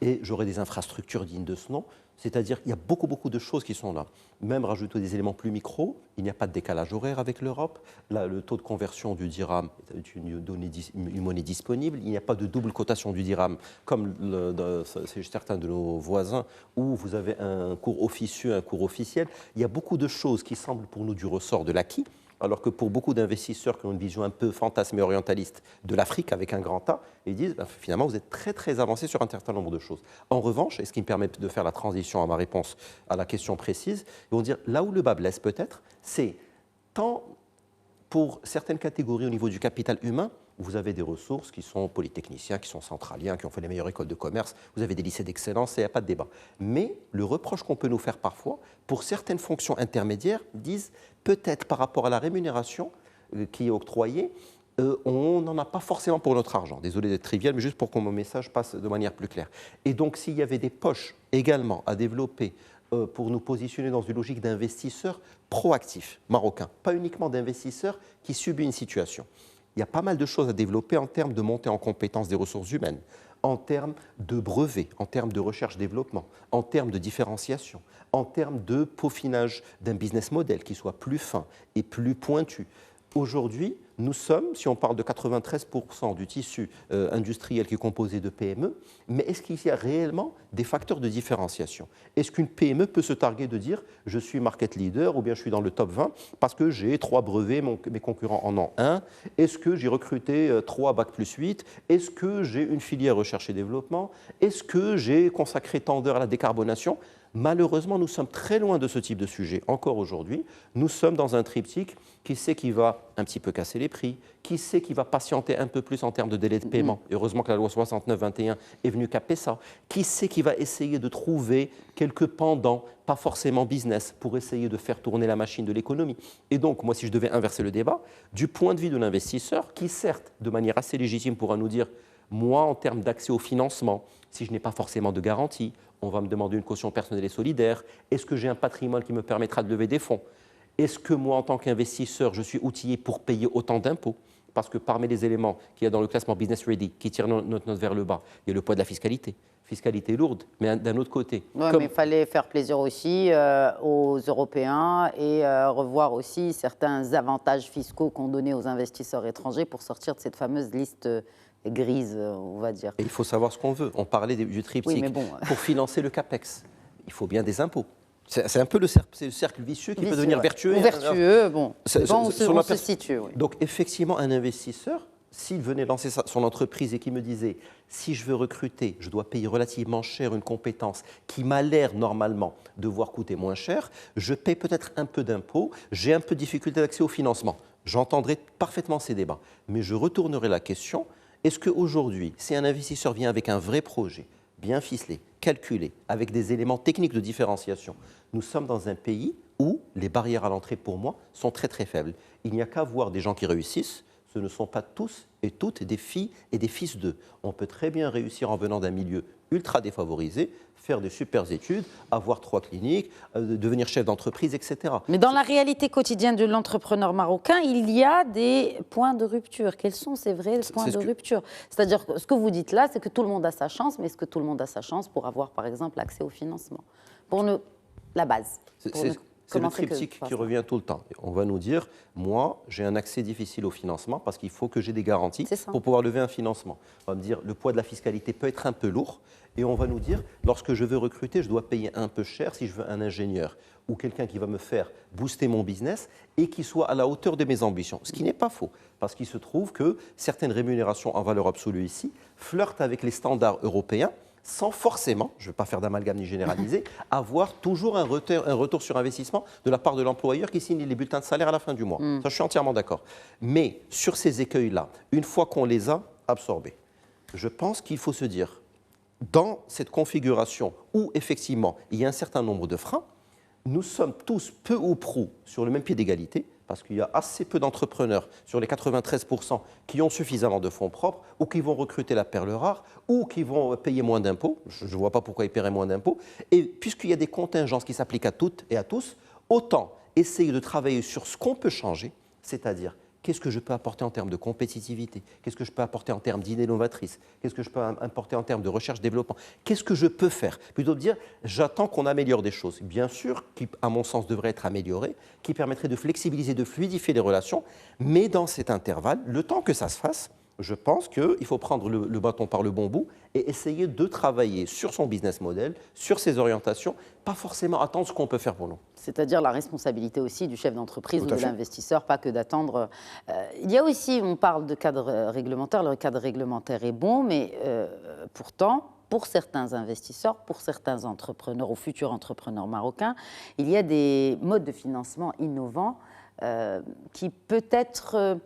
et j'aurai des infrastructures dignes de ce nom. C'est-à-dire qu'il y a beaucoup de choses qui sont là. Même rajouter des éléments plus micro, il n'y a pas de décalage horaire avec l'Europe. Là, le taux de conversion du dirham est une monnaie disponible. Il n'y a pas de double cotation du dirham comme c'est certains de nos voisins où vous avez un cours officieux, un cours officiel. Il y a beaucoup de choses qui semblent pour nous du ressort de l'acquis. Alors que pour beaucoup d'investisseurs qui ont une vision un peu fantasme et orientaliste de l'Afrique avec un grand A, ils disent finalement vous êtes très avancé sur un certain nombre de choses. En revanche, et ce qui me permet de faire la transition à ma réponse à la question précise, ils vont dire là où le bas blesse peut-être, c'est tant pour certaines catégories au niveau du capital humain, vous avez des ressources qui sont polytechniciens, qui sont centraliens, qui ont fait les meilleures écoles de commerce, vous avez des lycées d'excellence, il n'y a pas de débat. Mais le reproche qu'on peut nous faire parfois, pour certaines fonctions intermédiaires, disent peut-être par rapport à la rémunération qui est octroyée, on n'en a pas forcément pour notre argent. Désolé d'être trivial, mais juste pour que mon message passe de manière plus claire. Et donc s'il y avait des poches également à développer pour nous positionner dans une logique d'investisseurs proactifs marocains, pas uniquement d'investisseurs qui subissent une situation. Il y a pas mal de choses à développer en termes de montée en compétences des ressources humaines, en termes de brevets, en termes de recherche-développement, en termes de différenciation, en termes de peaufinage d'un business model qui soit plus fin et plus pointu. Aujourd'hui, Nous sommes, si on parle de 93% du tissu industriel qui est composé de PME, mais est-ce qu'il y a réellement des facteurs de différenciation? Est-ce qu'une PME peut se targuer de dire « je suis market leader » ou bien « je suis dans le top 20 parce que j'ai 3 brevets, mes concurrents en ont 1 » Est-ce que j'ai recruté 3 Bac+8 ? Est-ce que j'ai une filière recherche et développement ? Est-ce que j'ai consacré tant d'heures à la décarbonation ? Malheureusement, nous sommes très loin de ce type de sujet encore aujourd'hui. Nous sommes dans un triptyque qui sait qu'il va un petit peu casser les prix, qui sait qu'il va patienter un peu plus en termes de délai de paiement. Heureusement que la loi 69-21 est venue caper ça. Qui sait qu'il va essayer de trouver quelques pendants, pas forcément business, pour essayer de faire tourner la machine de l'économie. Et donc, moi, si je devais inverser le débat, du point de vue de l'investisseur, qui certes, de manière assez légitime, pourra nous dire « moi, en termes d'accès au financement, si je n'ai pas forcément de garantie, on va me demander une caution personnelle et solidaire. Est-ce que j'ai un patrimoine qui me permettra de lever des fonds? Est-ce que moi, en tant qu'investisseur, je suis outillé pour payer autant d'impôts? Parce que parmi les éléments qu'il y a dans le classement Business Ready, qui tire notre note vers le bas, il y a le poids de la fiscalité. Fiscalité lourde, mais d'un autre côté. Oui, mais il fallait faire plaisir aussi aux Européens et revoir aussi certains avantages fiscaux qu'on donnait aux investisseurs étrangers pour sortir de cette fameuse liste grise, on va dire. Et il faut savoir ce qu'on veut. On parlait du triptyque. Oui, mais bon. Pour financer le CAPEX, il faut bien des impôts. C'est un peu le cercle vicieux qui peut devenir vertueux. Ou vertueux, bon. On se situe. Oui. Donc, effectivement, un investisseur, s'il venait lancer son entreprise et qui me disait « si je veux recruter, je dois payer relativement cher une compétence qui m'a l'air normalement devoir coûter moins cher, je paye peut-être un peu d'impôts, j'ai un peu de difficulté d'accès au financement ». J'entendrai parfaitement ces débats. Mais je retournerai la question, est-ce qu'aujourd'hui, si un investisseur vient avec un vrai projet, bien ficelé, calculé, avec des éléments techniques de différenciation, nous sommes dans un pays où les barrières à l'entrée, pour moi, sont très très faibles. Il n'y a qu'à voir des gens qui réussissent. Ce ne sont pas tous et toutes des filles et des fils d'eux. On peut très bien réussir en venant d'un milieu ultra défavorisé, faire des super études, avoir 3 cliniques, devenir chef d'entreprise, etc. Mais dans la réalité quotidienne de l'entrepreneur marocain, il y a des points de rupture. Quels sont ces vrais points de rupture? C'est-à-dire, ce que vous dites là, c'est que tout le monde a sa chance, mais est-ce que tout le monde a sa chance pour avoir, par exemple, accès au financement? Pour nous, la base. C'est le triptyque qui revient tout le temps. On va nous dire, moi, j'ai un accès difficile au financement parce qu'il faut que j'ai des garanties pour pouvoir lever un financement. On va me dire, le poids de la fiscalité peut être un peu lourd. Et on va nous dire, lorsque je veux recruter, je dois payer un peu cher si je veux un ingénieur ou quelqu'un qui va me faire booster mon business et qui soit à la hauteur de mes ambitions. Ce qui n'est pas faux, parce qu'il se trouve que certaines rémunérations en valeur absolue ici flirtent avec les standards européens, sans forcément, je ne vais pas faire d'amalgame ni généraliser, avoir toujours un retour sur investissement de la part de l'employeur qui signe les bulletins de salaire à la fin du mois. Ça, je suis entièrement d'accord. Mais sur ces écueils-là, une fois qu'on les a absorbés, je pense qu'il faut se dire, dans cette configuration où effectivement il y a un certain nombre de freins, nous sommes tous peu ou prou sur le même pied d'égalité, parce qu'il y a assez peu d'entrepreneurs sur les 93% qui ont suffisamment de fonds propres ou qui vont recruter la perle rare ou qui vont payer moins d'impôts. Je ne vois pas pourquoi ils paieraient moins d'impôts. Et puisqu'il y a des contingences qui s'appliquent à toutes et à tous, autant essayer de travailler sur ce qu'on peut changer, c'est-à-dire qu'est-ce que je peux apporter en termes de compétitivité, qu'est-ce que je peux apporter en termes d'idées novatrices, qu'est-ce que je peux apporter en termes de recherche-développement, qu'est-ce que je peux faire, plutôt que de dire j'attends qu'on améliore des choses, bien sûr, qui à mon sens devraient être améliorées, qui permettraient de flexibiliser, de fluidifier les relations, mais dans cet intervalle, le temps que ça se fasse, je pense qu'il faut prendre le bâton par le bon bout et essayer de travailler sur son business model, sur ses orientations, pas forcément attendre ce qu'on peut faire pour nous. C'est-à-dire la responsabilité aussi du chef d'entreprise ou de l'investisseur, pas que d'attendre. Il y a aussi, on parle de cadre réglementaire, le cadre réglementaire est bon, mais pourtant, pour certains investisseurs, pour certains entrepreneurs ou futurs entrepreneurs marocains, il y a des modes de financement innovants qui peut-être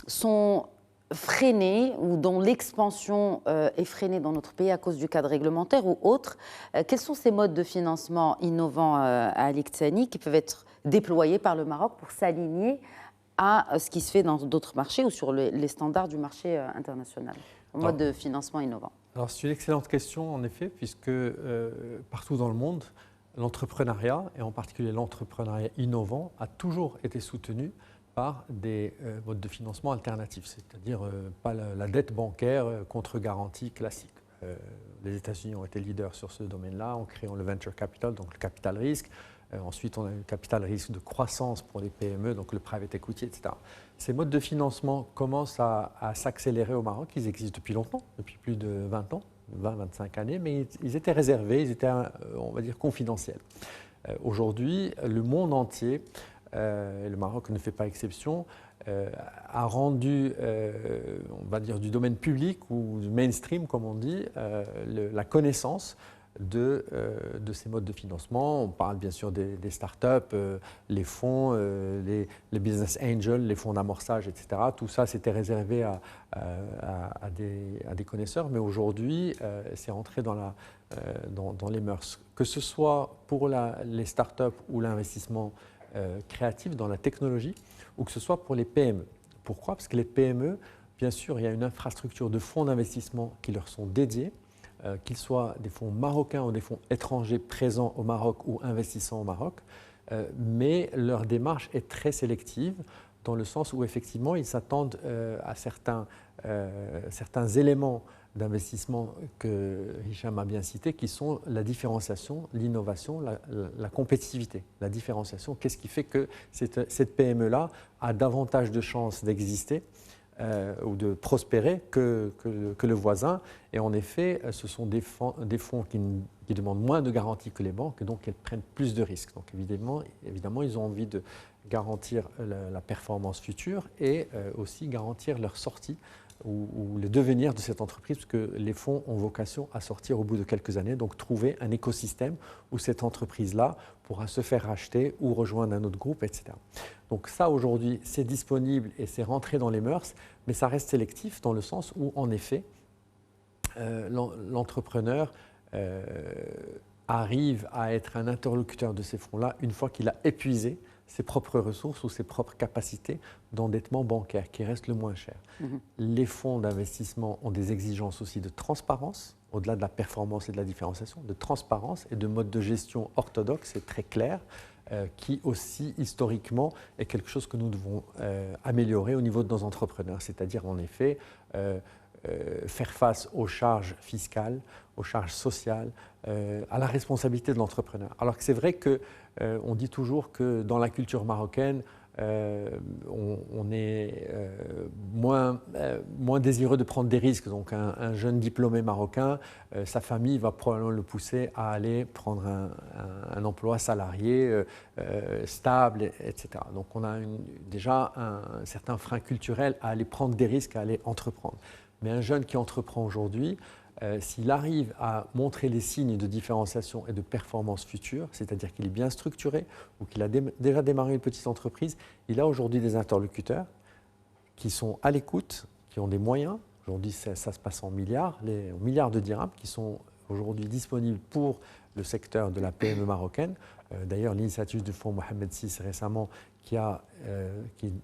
sont freinés ou dont l'expansion est freinée dans notre pays à cause du cadre réglementaire ou autre. Quels sont ces modes de financement innovants à Al-Iqtani qui peuvent être déployés par le Maroc pour s'aligner à ce qui se fait dans d'autres marchés ou sur les standards du marché international en mode de financement innovant? Alors c'est une excellente question en effet, puisque partout dans le monde, l'entrepreneuriat, et en particulier l'entrepreneuriat innovant, a toujours été soutenu par des modes de financement alternatifs, c'est-à-dire pas la dette bancaire contre garantie classique. Les États-Unis ont été leaders sur ce domaine-là en créant le venture capital, donc le capital risque. Ensuite, on a le capital risque de croissance pour les PME, donc le private equity, etc. Ces modes de financement commencent à s'accélérer au Maroc. Ils existent depuis longtemps, depuis plus de 20 ans, 20-25 années, mais ils étaient réservés, ils étaient, on va dire, confidentiels. Aujourd'hui, le monde entier, et le Maroc ne fait pas exception, a rendu, on va dire, du domaine public ou du mainstream, comme on dit, la connaissance de ces modes de financement. On parle bien sûr des startups, les fonds, les business angels, les fonds d'amorçage, etc. Tout ça, c'était réservé à des connaisseurs, mais aujourd'hui, c'est rentré dans les mœurs. Que ce soit pour les startups ou l'investissement créatif dans la technologie, ou que ce soit pour les PME. Pourquoi? Parce que les PME, bien sûr, il y a une infrastructure de fonds d'investissement qui leur sont dédiés, qu'ils soient des fonds marocains ou des fonds étrangers présents au Maroc ou investissant au Maroc, mais leur démarche est très sélective dans le sens où effectivement ils s'attendent à certains éléments d'investissement que Hicham a bien cité, qui sont la différenciation, l'innovation, la compétitivité. La différenciation, qu'est-ce qui fait que cette PME-là a davantage de chances d'exister ou de prospérer que le voisin. Et en effet, ce sont des fonds qui demandent moins de garanties que les banques, et donc elles prennent plus de risques. Donc évidemment ils ont envie de garantir la performance future et aussi garantir leur sortie ou le devenir de cette entreprise, parce que les fonds ont vocation à sortir au bout de quelques années, donc trouver un écosystème où cette entreprise-là pourra se faire racheter ou rejoindre un autre groupe, etc. Donc ça, aujourd'hui, c'est disponible et c'est rentré dans les mœurs, mais ça reste sélectif dans le sens où, en effet, l'entrepreneur arrive à être un interlocuteur de ces fonds-là une fois qu'il a épuisé ses propres ressources ou ses propres capacités d'endettement bancaire, qui reste le moins cher. Les fonds d'investissement ont des exigences aussi de transparence, au-delà de la performance et de la différenciation, de transparence et de mode de gestion orthodoxe et très clair, qui aussi, historiquement, est quelque chose que nous devons améliorer au niveau de nos entrepreneurs, c'est-à-dire en effet faire face aux charges fiscales, aux charges sociales, à la responsabilité de l'entrepreneur. Alors que c'est vrai qu'on dit toujours que dans la culture marocaine, on est moins désireux de prendre des risques. Donc un jeune diplômé marocain, sa famille va probablement le pousser à aller prendre un emploi salarié stable, etc. Donc on a déjà un certain frein culturel à aller prendre des risques, à aller entreprendre. Mais un jeune qui entreprend aujourd'hui, s'il arrive à montrer les signes de différenciation et de performance future, c'est-à-dire qu'il est bien structuré ou qu'il a déjà démarré une petite entreprise, il a aujourd'hui des interlocuteurs qui sont à l'écoute, qui ont des moyens. Aujourd'hui, ça se passe en milliards de dirhams qui sont aujourd'hui disponibles pour le secteur de la PME marocaine. D'ailleurs, l'initiative du fonds Mohamed VI récemment qui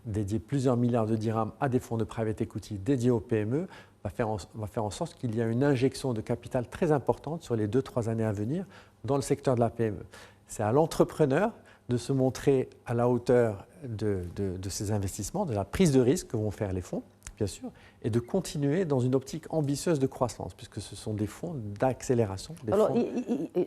dédié plusieurs milliards de dirhams à des fonds de private equity dédiés aux PME va faire en sorte qu'il y ait une injection de capital très importante sur les 2-3 années à venir dans le secteur de la PME. C'est à l'entrepreneur de se montrer à la hauteur de ces investissements, de la prise de risque que vont faire les fonds, bien sûr, et de continuer dans une optique ambitieuse de croissance, puisque ce sont des fonds d'accélération. Alors,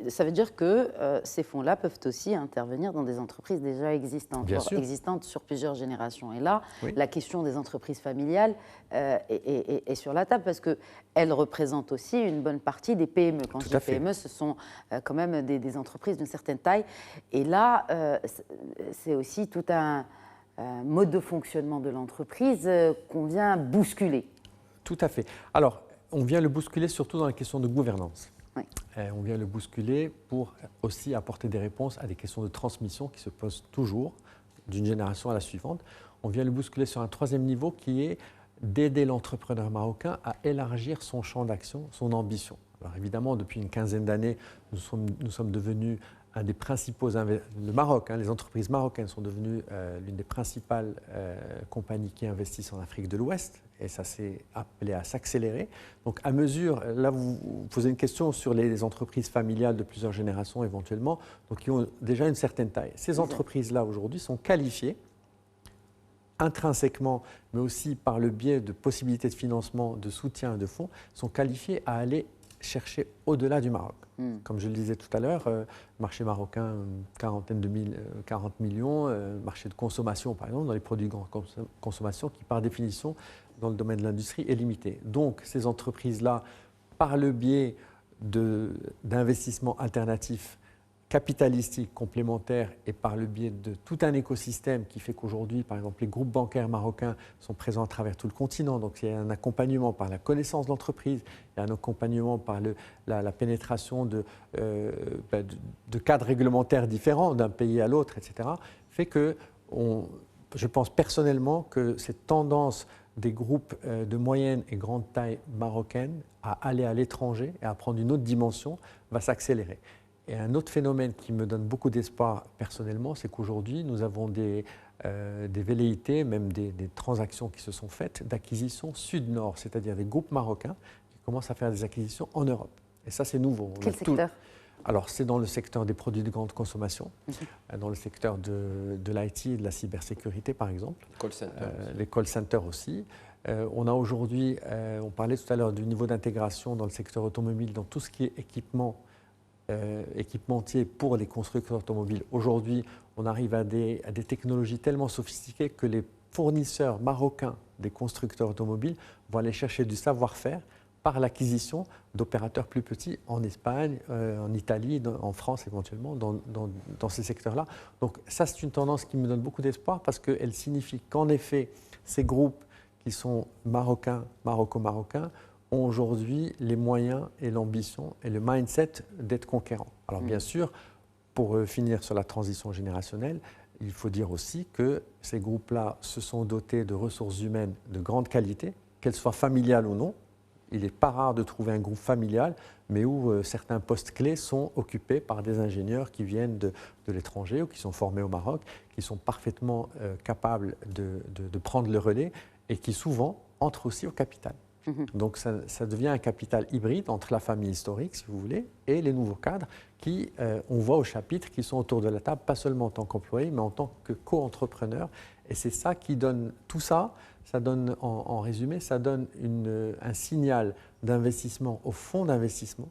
ça veut dire que ces fonds-là peuvent aussi intervenir dans des entreprises déjà existantes sur plusieurs générations. Et là, oui, la question des entreprises familiales est sur la table, parce qu'elles représentent aussi une bonne partie des PME. Quand je dis PME, ce sont quand même des entreprises d'une certaine taille. Et là, c'est aussi tout un mode de fonctionnement de l'entreprise qu'on vient bousculer. Tout à fait. Alors, on vient le bousculer surtout dans les questions de gouvernance. Oui. On vient le bousculer pour aussi apporter des réponses à des questions de transmission qui se posent toujours d'une génération à la suivante. On vient le bousculer sur un troisième niveau qui est d'aider l'entrepreneur marocain à élargir son champ d'action, son ambition. Alors évidemment, depuis une quinzaine d'années, nous sommes devenus un des principaux, le Maroc, les entreprises marocaines sont devenues l'une des principales compagnies qui investissent en Afrique de l'Ouest, et ça s'est appelé à s'accélérer. Donc à mesure, là vous posez une question sur les entreprises familiales de plusieurs générations éventuellement, donc qui ont déjà une certaine taille. Ces entreprises-là aujourd'hui sont qualifiées intrinsèquement, mais aussi par le biais de possibilités de financement, de soutien, de fonds, sont qualifiées à aller chercher au-delà du Maroc. Comme je le disais tout à l'heure, marché marocain, 40 millions, marché de consommation par exemple, dans les produits de grande consommation qui par définition dans le domaine de l'industrie est limité. Donc ces entreprises-là, par le biais d'investissements alternatifs capitalistiques complémentaires et par le biais de tout un écosystème qui fait qu'aujourd'hui, par exemple, les groupes bancaires marocains sont présents à travers tout le continent. Donc il y a un accompagnement par la connaissance de l'entreprise, il y a un accompagnement par la pénétration de cadres réglementaires différents d'un pays à l'autre, etc., fait que je pense personnellement que cette tendance des groupes de moyenne et grande taille marocaine à aller à l'étranger et à prendre une autre dimension va s'accélérer. Et un autre phénomène qui me donne beaucoup d'espoir personnellement, c'est qu'aujourd'hui, nous avons des velléités, même des transactions qui se sont faites d'acquisition sud-nord, c'est-à-dire des groupes marocains qui commencent à faire des acquisitions en Europe. Et ça, c'est nouveau. Quel secteur ? Alors, c'est dans le secteur des produits de grande consommation, dans le secteur de l'IT et de la cybersécurité, par exemple. Les call centers aussi. On a aujourd'hui, on parlait tout à l'heure du niveau d'intégration dans le secteur automobile, dans tout ce qui est équipementier pour les constructeurs automobiles. Aujourd'hui, on arrive à des technologies tellement sophistiquées que les fournisseurs marocains des constructeurs automobiles vont aller chercher du savoir-faire par l'acquisition d'opérateurs plus petits en Espagne, en Italie, en France éventuellement, dans ces secteurs-là. Donc ça, c'est une tendance qui me donne beaucoup d'espoir parce qu'elle signifie qu'en effet, ces groupes qui sont marocains, maroco-marocains, ont aujourd'hui les moyens et l'ambition et le mindset d'être conquérants. Alors bien sûr, pour finir sur la transition générationnelle, il faut dire aussi que ces groupes-là se sont dotés de ressources humaines de grande qualité, qu'elles soient familiales ou non. Il n'est pas rare de trouver un groupe familial, mais où certains postes clés sont occupés par des ingénieurs qui viennent de l'étranger ou qui sont formés au Maroc, qui sont parfaitement capables de prendre le relais et qui souvent entrent aussi au capital. Donc ça devient un capital hybride entre la famille historique, si vous voulez, et les nouveaux cadres qui, on voit au chapitre, qui sont autour de la table, pas seulement en tant qu'employés, mais en tant que co-entrepreneurs. Et c'est ça qui donne tout ça. Ça donne, en résumé, ça donne un signal d'investissement au fonds d'investissement,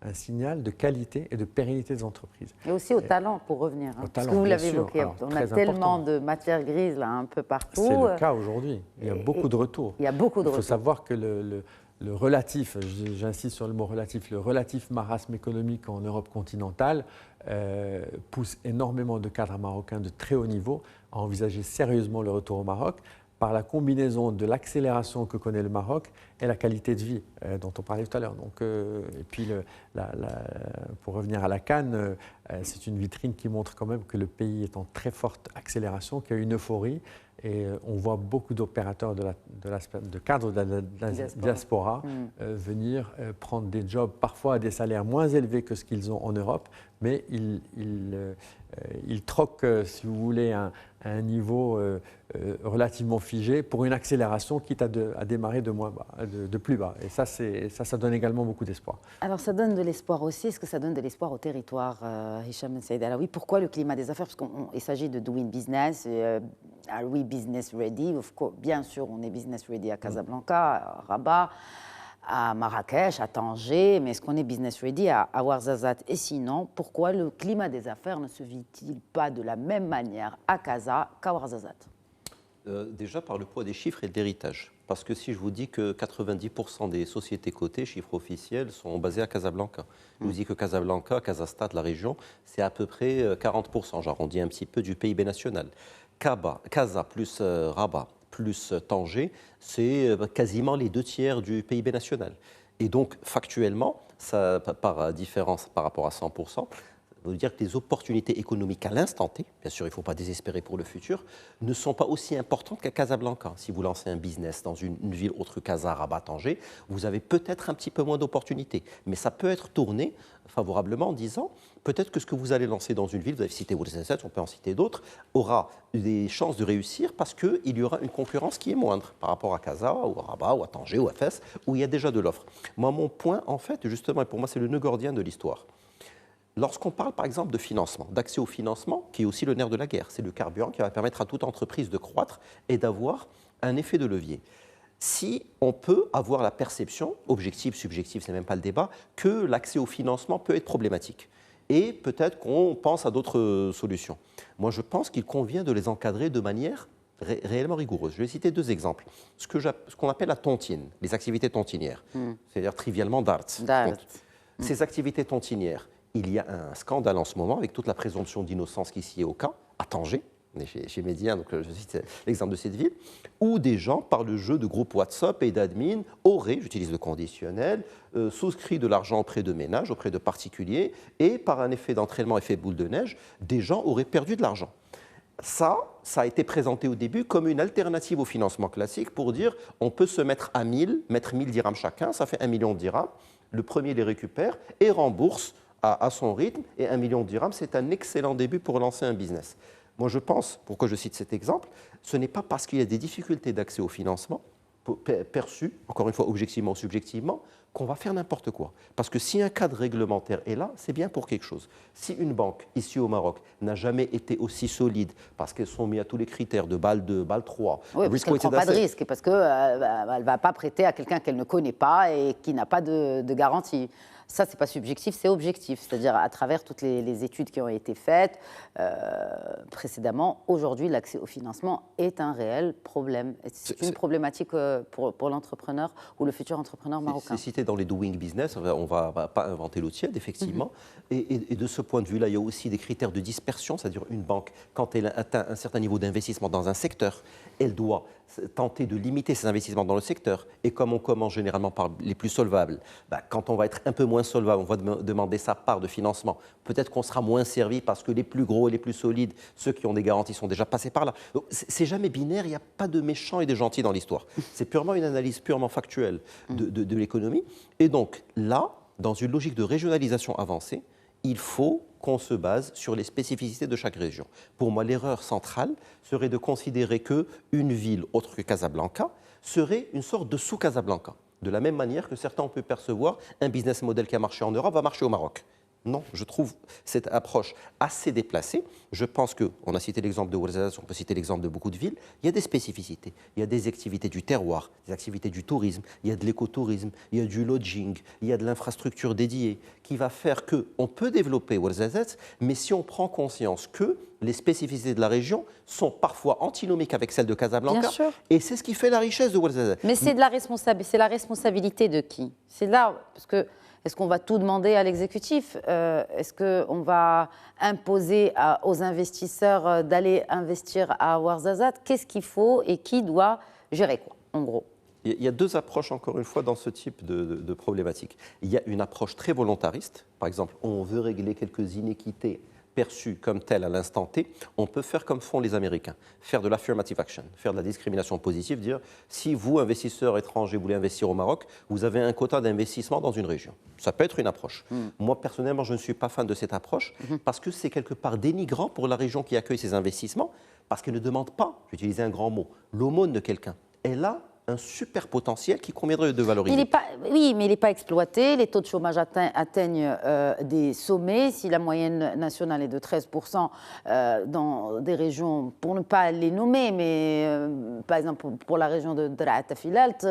un signal de qualité et de pérennité des entreprises. Et aussi au talent, pour revenir. Au Parce talent, que vous l'avez bien sûr. évoqué, Alors, on a très tellement important. de matières grises là, un peu partout. C'est le cas aujourd'hui. Il y a beaucoup de retours. Il y a beaucoup de retours. Il faut retours. savoir que le relatif, j'insiste sur le mot relatif, le relatif marasme économique en Europe continentale pousse énormément de cadres marocains de très haut niveau à envisager sérieusement le retour au Maroc par la combinaison de l'accélération que connaît le Maroc et la qualité de vie dont on parlait tout à l'heure. Donc, et puis, pour revenir à la CAN, c'est une vitrine qui montre quand même que le pays est en très forte accélération, qu'il y a une euphorie. Et on voit beaucoup d'opérateurs de cadres de la diaspora venir prendre des jobs parfois à des salaires moins élevés que ce qu'ils ont en Europe, mais ils troquent, si vous voulez, un niveau relativement figé pour une accélération quitte à démarrer de plus bas. Et ça donne également beaucoup d'espoir. Alors ça donne de l'espoir aussi. Est-ce que ça donne de l'espoir au territoire, Hicham Ben Saïd Alaoui? Pourquoi le climat des affaires? Parce qu'il s'agit de doing business. Are we business ready? Of course, bien sûr, on est business ready à Casablanca, à Rabat, à Marrakech, à Tanger, mais est-ce qu'on est business ready à Ouarzazate? Et sinon, pourquoi le climat des affaires ne se vit-il pas de la même manière à Casa qu'à Ouarzazate? Déjà par le poids des chiffres et de l'héritage. Parce que si je vous dis que 90% des sociétés cotées, chiffres officiels, sont basées à Casablanca. Je vous dis que Casablanca, Casastat, la région, c'est à peu près 40%, j'arrondis un petit peu, du PIB national. Casa plus Rabat plus Tanger, c'est quasiment les 2/3 du PIB national. Et donc, factuellement, ça, par différence par rapport à 100%, ça veut dire que les opportunités économiques à l'instant T, bien sûr il ne faut pas désespérer pour le futur, ne sont pas aussi importantes qu'à Casablanca. Si vous lancez un business dans une ville autre que Casa, Rabat, Tanger, vous avez peut-être un petit peu moins d'opportunités. Mais ça peut être tourné favorablement en disant, peut-être que ce que vous allez lancer dans une ville, vous avez cité Ouarzazate, on peut en citer d'autres, aura des chances de réussir parce qu'il y aura une concurrence qui est moindre par rapport à Casa, ou à Rabat, ou à Tanger, ou à Fès, où il y a déjà de l'offre. Moi, mon point, en fait, justement, et pour moi, c'est le nœud gordien de l'histoire. Lorsqu'on parle par exemple de financement, d'accès au financement, qui est aussi le nerf de la guerre, c'est le carburant qui va permettre à toute entreprise de croître et d'avoir un effet de levier. si on peut avoir la perception, objective, subjective, ce n'est même pas le débat, que l'accès au financement peut être problématique. Et peut-être qu'on pense à d'autres solutions. Moi, je pense qu'il convient de les encadrer de manière réellement rigoureuse. Je vais citer 2 exemples. Ce qu'on appelle la tontine, les activités tontinières, c'est-à-dire trivialement darts. Ces activités tontinières, il y a un scandale en ce moment avec toute la présomption d'innocence qui s'y est au cas, à Tanger. On est chez Média, donc je cite l'exemple de cette ville, où des gens, par le jeu de groupes WhatsApp et d'admin, auraient, j'utilise le conditionnel, souscrit de l'argent auprès de ménages, auprès de particuliers, et par un effet d'entraînement, effet boule de neige, des gens auraient perdu de l'argent. Ça a été présenté au début comme une alternative au financement classique pour dire on peut se mettre à 1000, mettre 1000 dirhams chacun, ça fait 1 million de dirhams. Le premier les récupère et rembourse à son rythme, et 1 million de dirhams, c'est un excellent début pour lancer un business. Moi, je pense, pourquoi je cite cet exemple, ce n'est pas parce qu'il y a des difficultés d'accès au financement, perçues, encore une fois, objectivement ou subjectivement, qu'on va faire n'importe quoi. Parce que si un cadre réglementaire est là, c'est bien pour quelque chose. Si une banque, ici au Maroc, n'a jamais été aussi solide, parce qu'elles sont mises à tous les critères de BAL 2, BAL 3... Oui, parce qu'elle ne prend pas de risque, parce qu'elle ne va pas prêter à quelqu'un qu'elle ne connaît pas et qui n'a pas de garantie. Ça, ce n'est pas subjectif, c'est objectif. C'est-à-dire, à travers toutes les études qui ont été faites précédemment, aujourd'hui, l'accès au financement est un réel problème. C'est une problématique pour l'entrepreneur ou le futur entrepreneur marocain. C'est cité dans les Doing Business, on ne va pas inventer l'eau tiède, effectivement. Et de ce point de vue-là, il y a aussi des critères de dispersion, c'est-à-dire une banque, quand elle atteint un certain niveau d'investissement dans un secteur, elle doit tenter de limiter ses investissements dans le secteur. Et comme on commence généralement par les plus solvables, quand on va être un peu moins solvable, on va demander sa part de financement. Peut-être qu'on sera moins servi parce que les plus gros et les plus solides, ceux qui ont des garanties, sont déjà passés par là. C'est jamais binaire, il n'y a pas de méchants et de gentils dans l'histoire. C'est purement une analyse purement factuelle de l'économie. Et donc là, dans une logique de régionalisation avancée, il faut qu'on se base sur les spécificités de chaque région. Pour moi, l'erreur centrale serait de considérer qu'une ville autre que Casablanca serait une sorte de sous-Casablanca. De la même manière que certains ont pu percevoir un business model qui a marché en Europe va marcher au Maroc. Non, je trouve cette approche assez déplacée. Je pense qu'on a cité l'exemple de Ouarzazate, on peut citer l'exemple de beaucoup de villes. Il y a des spécificités. Il y a des activités du terroir, des activités du tourisme, il y a de l'écotourisme, il y a du lodging, il y a de l'infrastructure dédiée qui va faire qu'on peut développer Ouarzazate, mais si on prend conscience que les spécificités de la région sont parfois antinomiques avec celles de Casablanca. Bien sûr. Et c'est ce qui fait la richesse de Ouarzazate. Mais c'est la responsabilité de qui? C'est là, parce que est-ce qu'on va tout demander à l'exécutif? Est-ce qu'on va imposer aux investisseurs d'aller investir à Ouarzazate? Qu'est-ce qu'il faut et qui doit gérer quoi, en gros? Il y a 2 approches, encore une fois, dans ce type de problématique. Il y a une approche très volontariste. Par exemple, on veut régler quelques inéquités perçues comme telles à l'instant T. On peut faire comme font les Américains, faire de l'affirmative action, faire de la discrimination positive, dire si vous, investisseurs étrangers, voulez investir au Maroc, vous avez un quota d'investissement dans une région. Ça peut être une approche. Moi, personnellement, je ne suis pas fan de cette approche parce que c'est quelque part dénigrant pour la région qui accueille ces investissements parce qu'elle ne demande pas, j'utilisais un grand mot, l'aumône de quelqu'un. Elle a un super potentiel qui conviendrait de valoriser. Oui, mais il n'est pas exploité. Les taux de chômage atteignent des sommets. Si la moyenne nationale est de 13% dans des régions, pour ne pas les nommer, mais par exemple pour la région de Draat Filalt,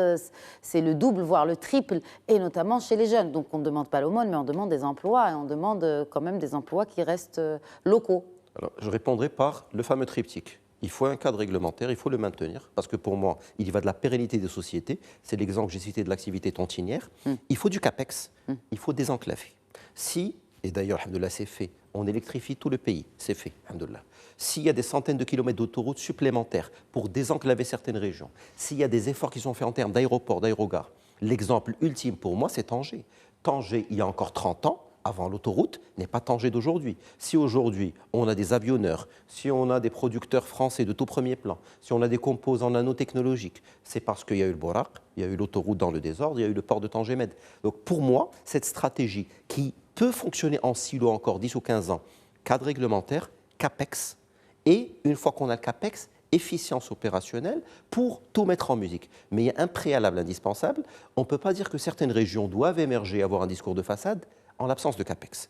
c'est le double, voire le triple, et notamment chez les jeunes. Donc on ne demande pas l'aumône, mais on demande des emplois, et on demande quand même des emplois qui restent locaux. Alors, je répondrai par le fameux triptyque. Il faut un cadre réglementaire, il faut le maintenir, parce que pour moi, il y va de la pérennité des sociétés. C'est l'exemple que j'ai cité de l'activité tontinière. Il faut du CAPEX, il faut désenclaver. Si, et d'ailleurs, alhamdoulilah, c'est fait, on électrifie tout le pays, c'est fait, alhamdoulilah. S'il y a des centaines de kilomètres d'autoroutes supplémentaires pour désenclaver certaines régions, s'il y a des efforts qui sont faits en termes d'aéroports, d'aérogares, l'exemple ultime pour moi, c'est Tanger. Tanger, il y a encore 30 ans, avant l'autoroute, n'est pas Tanger d'aujourd'hui. Si aujourd'hui, on a des avionneurs, si on a des producteurs français de tout premier plan, si on a des composants nanotechnologiques, c'est parce qu'il y a eu le Borak, il y a eu l'autoroute dans le désordre, il y a eu le port de Tanger-Med. Donc pour moi, cette stratégie qui peut fonctionner en silo encore 10 ou 15 ans, cadre réglementaire, CAPEX, et une fois qu'on a le CAPEX, efficience opérationnelle pour tout mettre en musique. Mais il y a un préalable indispensable. On ne peut pas dire que certaines régions doivent émerger et avoir un discours de façade en l'absence de CAPEX.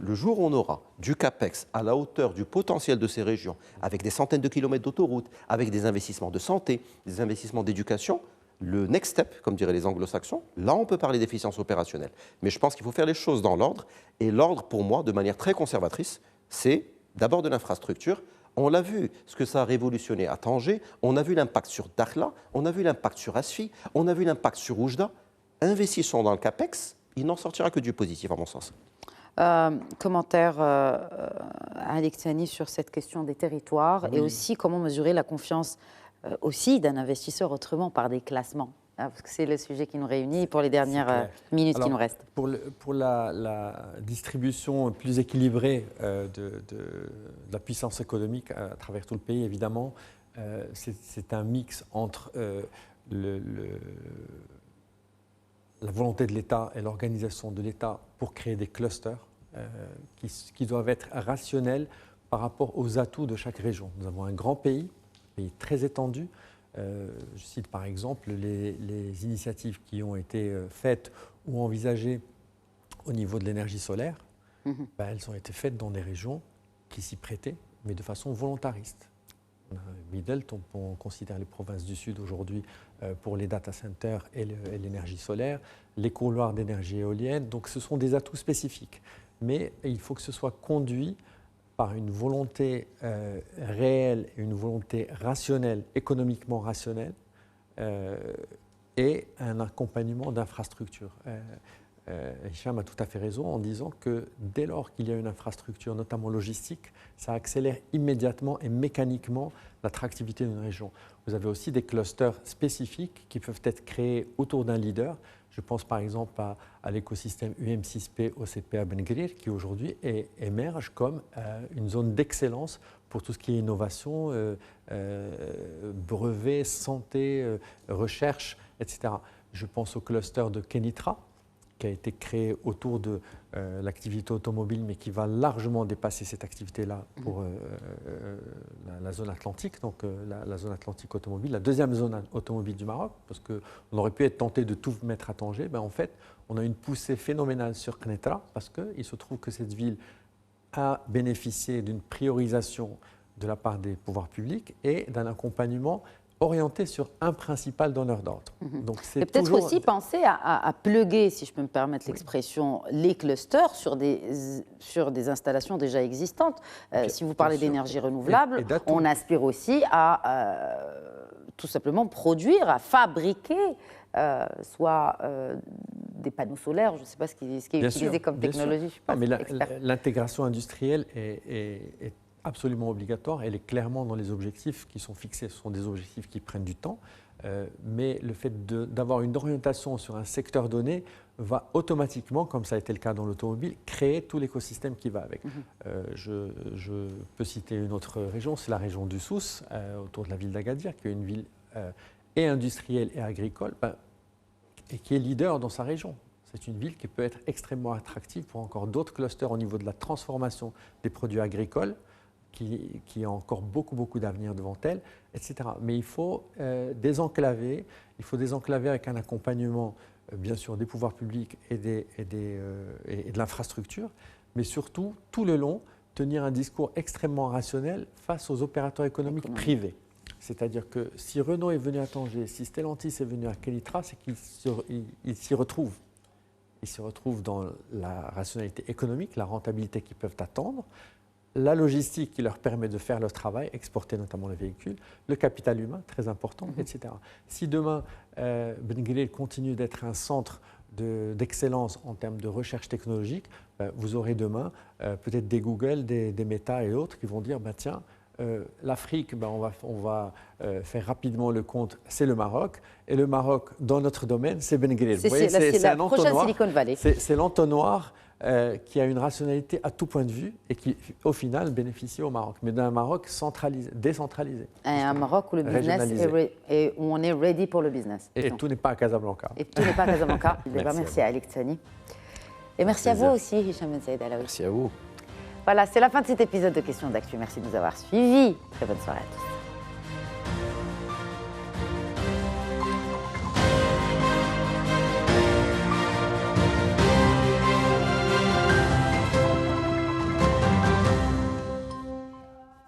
Le jour où on aura du CAPEX à la hauteur du potentiel de ces régions, avec des centaines de kilomètres d'autoroutes, avec des investissements de santé, des investissements d'éducation, le next step, comme diraient les anglo-saxons, là on peut parler d'efficience opérationnelle. Mais je pense qu'il faut faire les choses dans l'ordre. Et l'ordre, pour moi, de manière très conservatrice, c'est d'abord de l'infrastructure. On l'a vu, ce que ça a révolutionné à Tanger. On a vu l'impact sur Dakhla, on a vu l'impact sur Asfi, on a vu l'impact sur Oujda. Investissons dans le CAPEX, il n'en sortira que du positif, à mon sens. Commentaire Alex Tani sur cette question des territoires et aussi comment mesurer la confiance aussi d'un investisseur autrement par des classements, parce que c'est le sujet qui nous réunit pour les dernières minutes qui nous restent. Pour la distribution plus équilibrée de la puissance économique à travers tout le pays, évidemment, c'est un mix entre la volonté de l'État et l'organisation de l'État pour créer des clusters qui doivent être rationnels par rapport aux atouts de chaque région. Nous avons un grand pays très étendu. Je cite par exemple les initiatives qui ont été faites ou envisagées au niveau de l'énergie solaire. Elles ont été faites dans des régions qui s'y prêtaient, mais de façon volontariste. Midelt, on considère les provinces du Sud aujourd'hui pour les data centers et l'énergie solaire, les couloirs d'énergie éolienne. Donc ce sont des atouts spécifiques. Mais il faut que ce soit conduit par une volonté réelle et une volonté rationnelle, économiquement rationnelle, et un accompagnement d'infrastructures. Hicham a tout à fait raison en disant que dès lors qu'il y a une infrastructure, notamment logistique, ça accélère immédiatement et mécaniquement l'attractivité d'une région. Vous avez aussi des clusters spécifiques qui peuvent être créés autour d'un leader. Je pense par exemple à l'écosystème UM6P OCP à Ben Gurir qui aujourd'hui émerge comme une zone d'excellence pour tout ce qui est innovation, brevets, santé, recherche, etc. Je pense au cluster de Kenitra, qui a été créé autour de l'activité automobile, mais qui va largement dépasser cette activité-là pour la zone atlantique, donc la zone atlantique automobile, la deuxième zone automobile du Maroc, parce qu'on aurait pu être tenté de tout mettre à Tanger. En fait, on a une poussée phénoménale sur Kenitra, parce qu'il se trouve que cette ville a bénéficié d'une priorisation de la part des pouvoirs publics et d'un accompagnement orienté sur un principal donneur d'ordre. Donc et peut-être aussi penser à plugger, si je peux me permettre l'expression, les clusters sur des installations déjà existantes. Si vous parlez d'énergie renouvelable, on aspire aussi à tout simplement produire, à fabriquer soit des panneaux solaires, je ne sais pas ce qui est utilisé comme technologie. Je suis pas l'intégration industrielle est absolument obligatoire. Elle est clairement dans les objectifs qui sont fixés. Ce sont des objectifs qui prennent du temps. Mais le fait d'avoir une orientation sur un secteur donné va automatiquement, comme ça a été le cas dans l'automobile, créer tout l'écosystème qui va avec. Je peux citer une autre région, c'est la région du Souss, autour de la ville d'Agadir, qui est une ville et industrielle et agricole, et qui est leader dans sa région. C'est une ville qui peut être extrêmement attractive pour encore d'autres clusters au niveau de la transformation des produits agricoles, qui a encore beaucoup d'avenir devant elle, etc. Mais il faut désenclaver, avec un accompagnement, bien sûr, des pouvoirs publics et de l'infrastructure, mais surtout, tout le long, tenir un discours extrêmement rationnel face aux opérateurs économiques privés. C'est-à-dire que si Renault est venu à Tanger, si Stellantis est venu à Kenitra, c'est qu'ils s'y retrouvent. Ils se retrouvent dans la rationalité économique, la rentabilité qu'ils peuvent attendre, la logistique qui leur permet de faire leur travail, exporter notamment les véhicules, le capital humain, très important, etc. Si demain, Ben Gurir continue d'être un centre d'excellence en termes de recherche technologique, vous aurez demain peut-être des Google, des Meta et autres qui vont dire tiens, l'Afrique, on va faire rapidement le compte, c'est le Maroc. Et le Maroc, dans notre domaine, c'est Ben Gurir. C'est la prochaine Silicon Valley. C'est l'entonnoir qui a une rationalité à tout point de vue et qui, au final, bénéficie au Maroc. Mais d'un Maroc décentralisé. Un Maroc où le business où on est ready pour le business. Et tout n'est pas à Casablanca. Merci à Alex Tani. Et merci à vous aussi, Hicham Ben Saïd Alaoui. Merci à vous. Voilà, c'est la fin de cet épisode de Questions d'Actu. Merci de nous avoir suivis. Très bonne soirée à tous.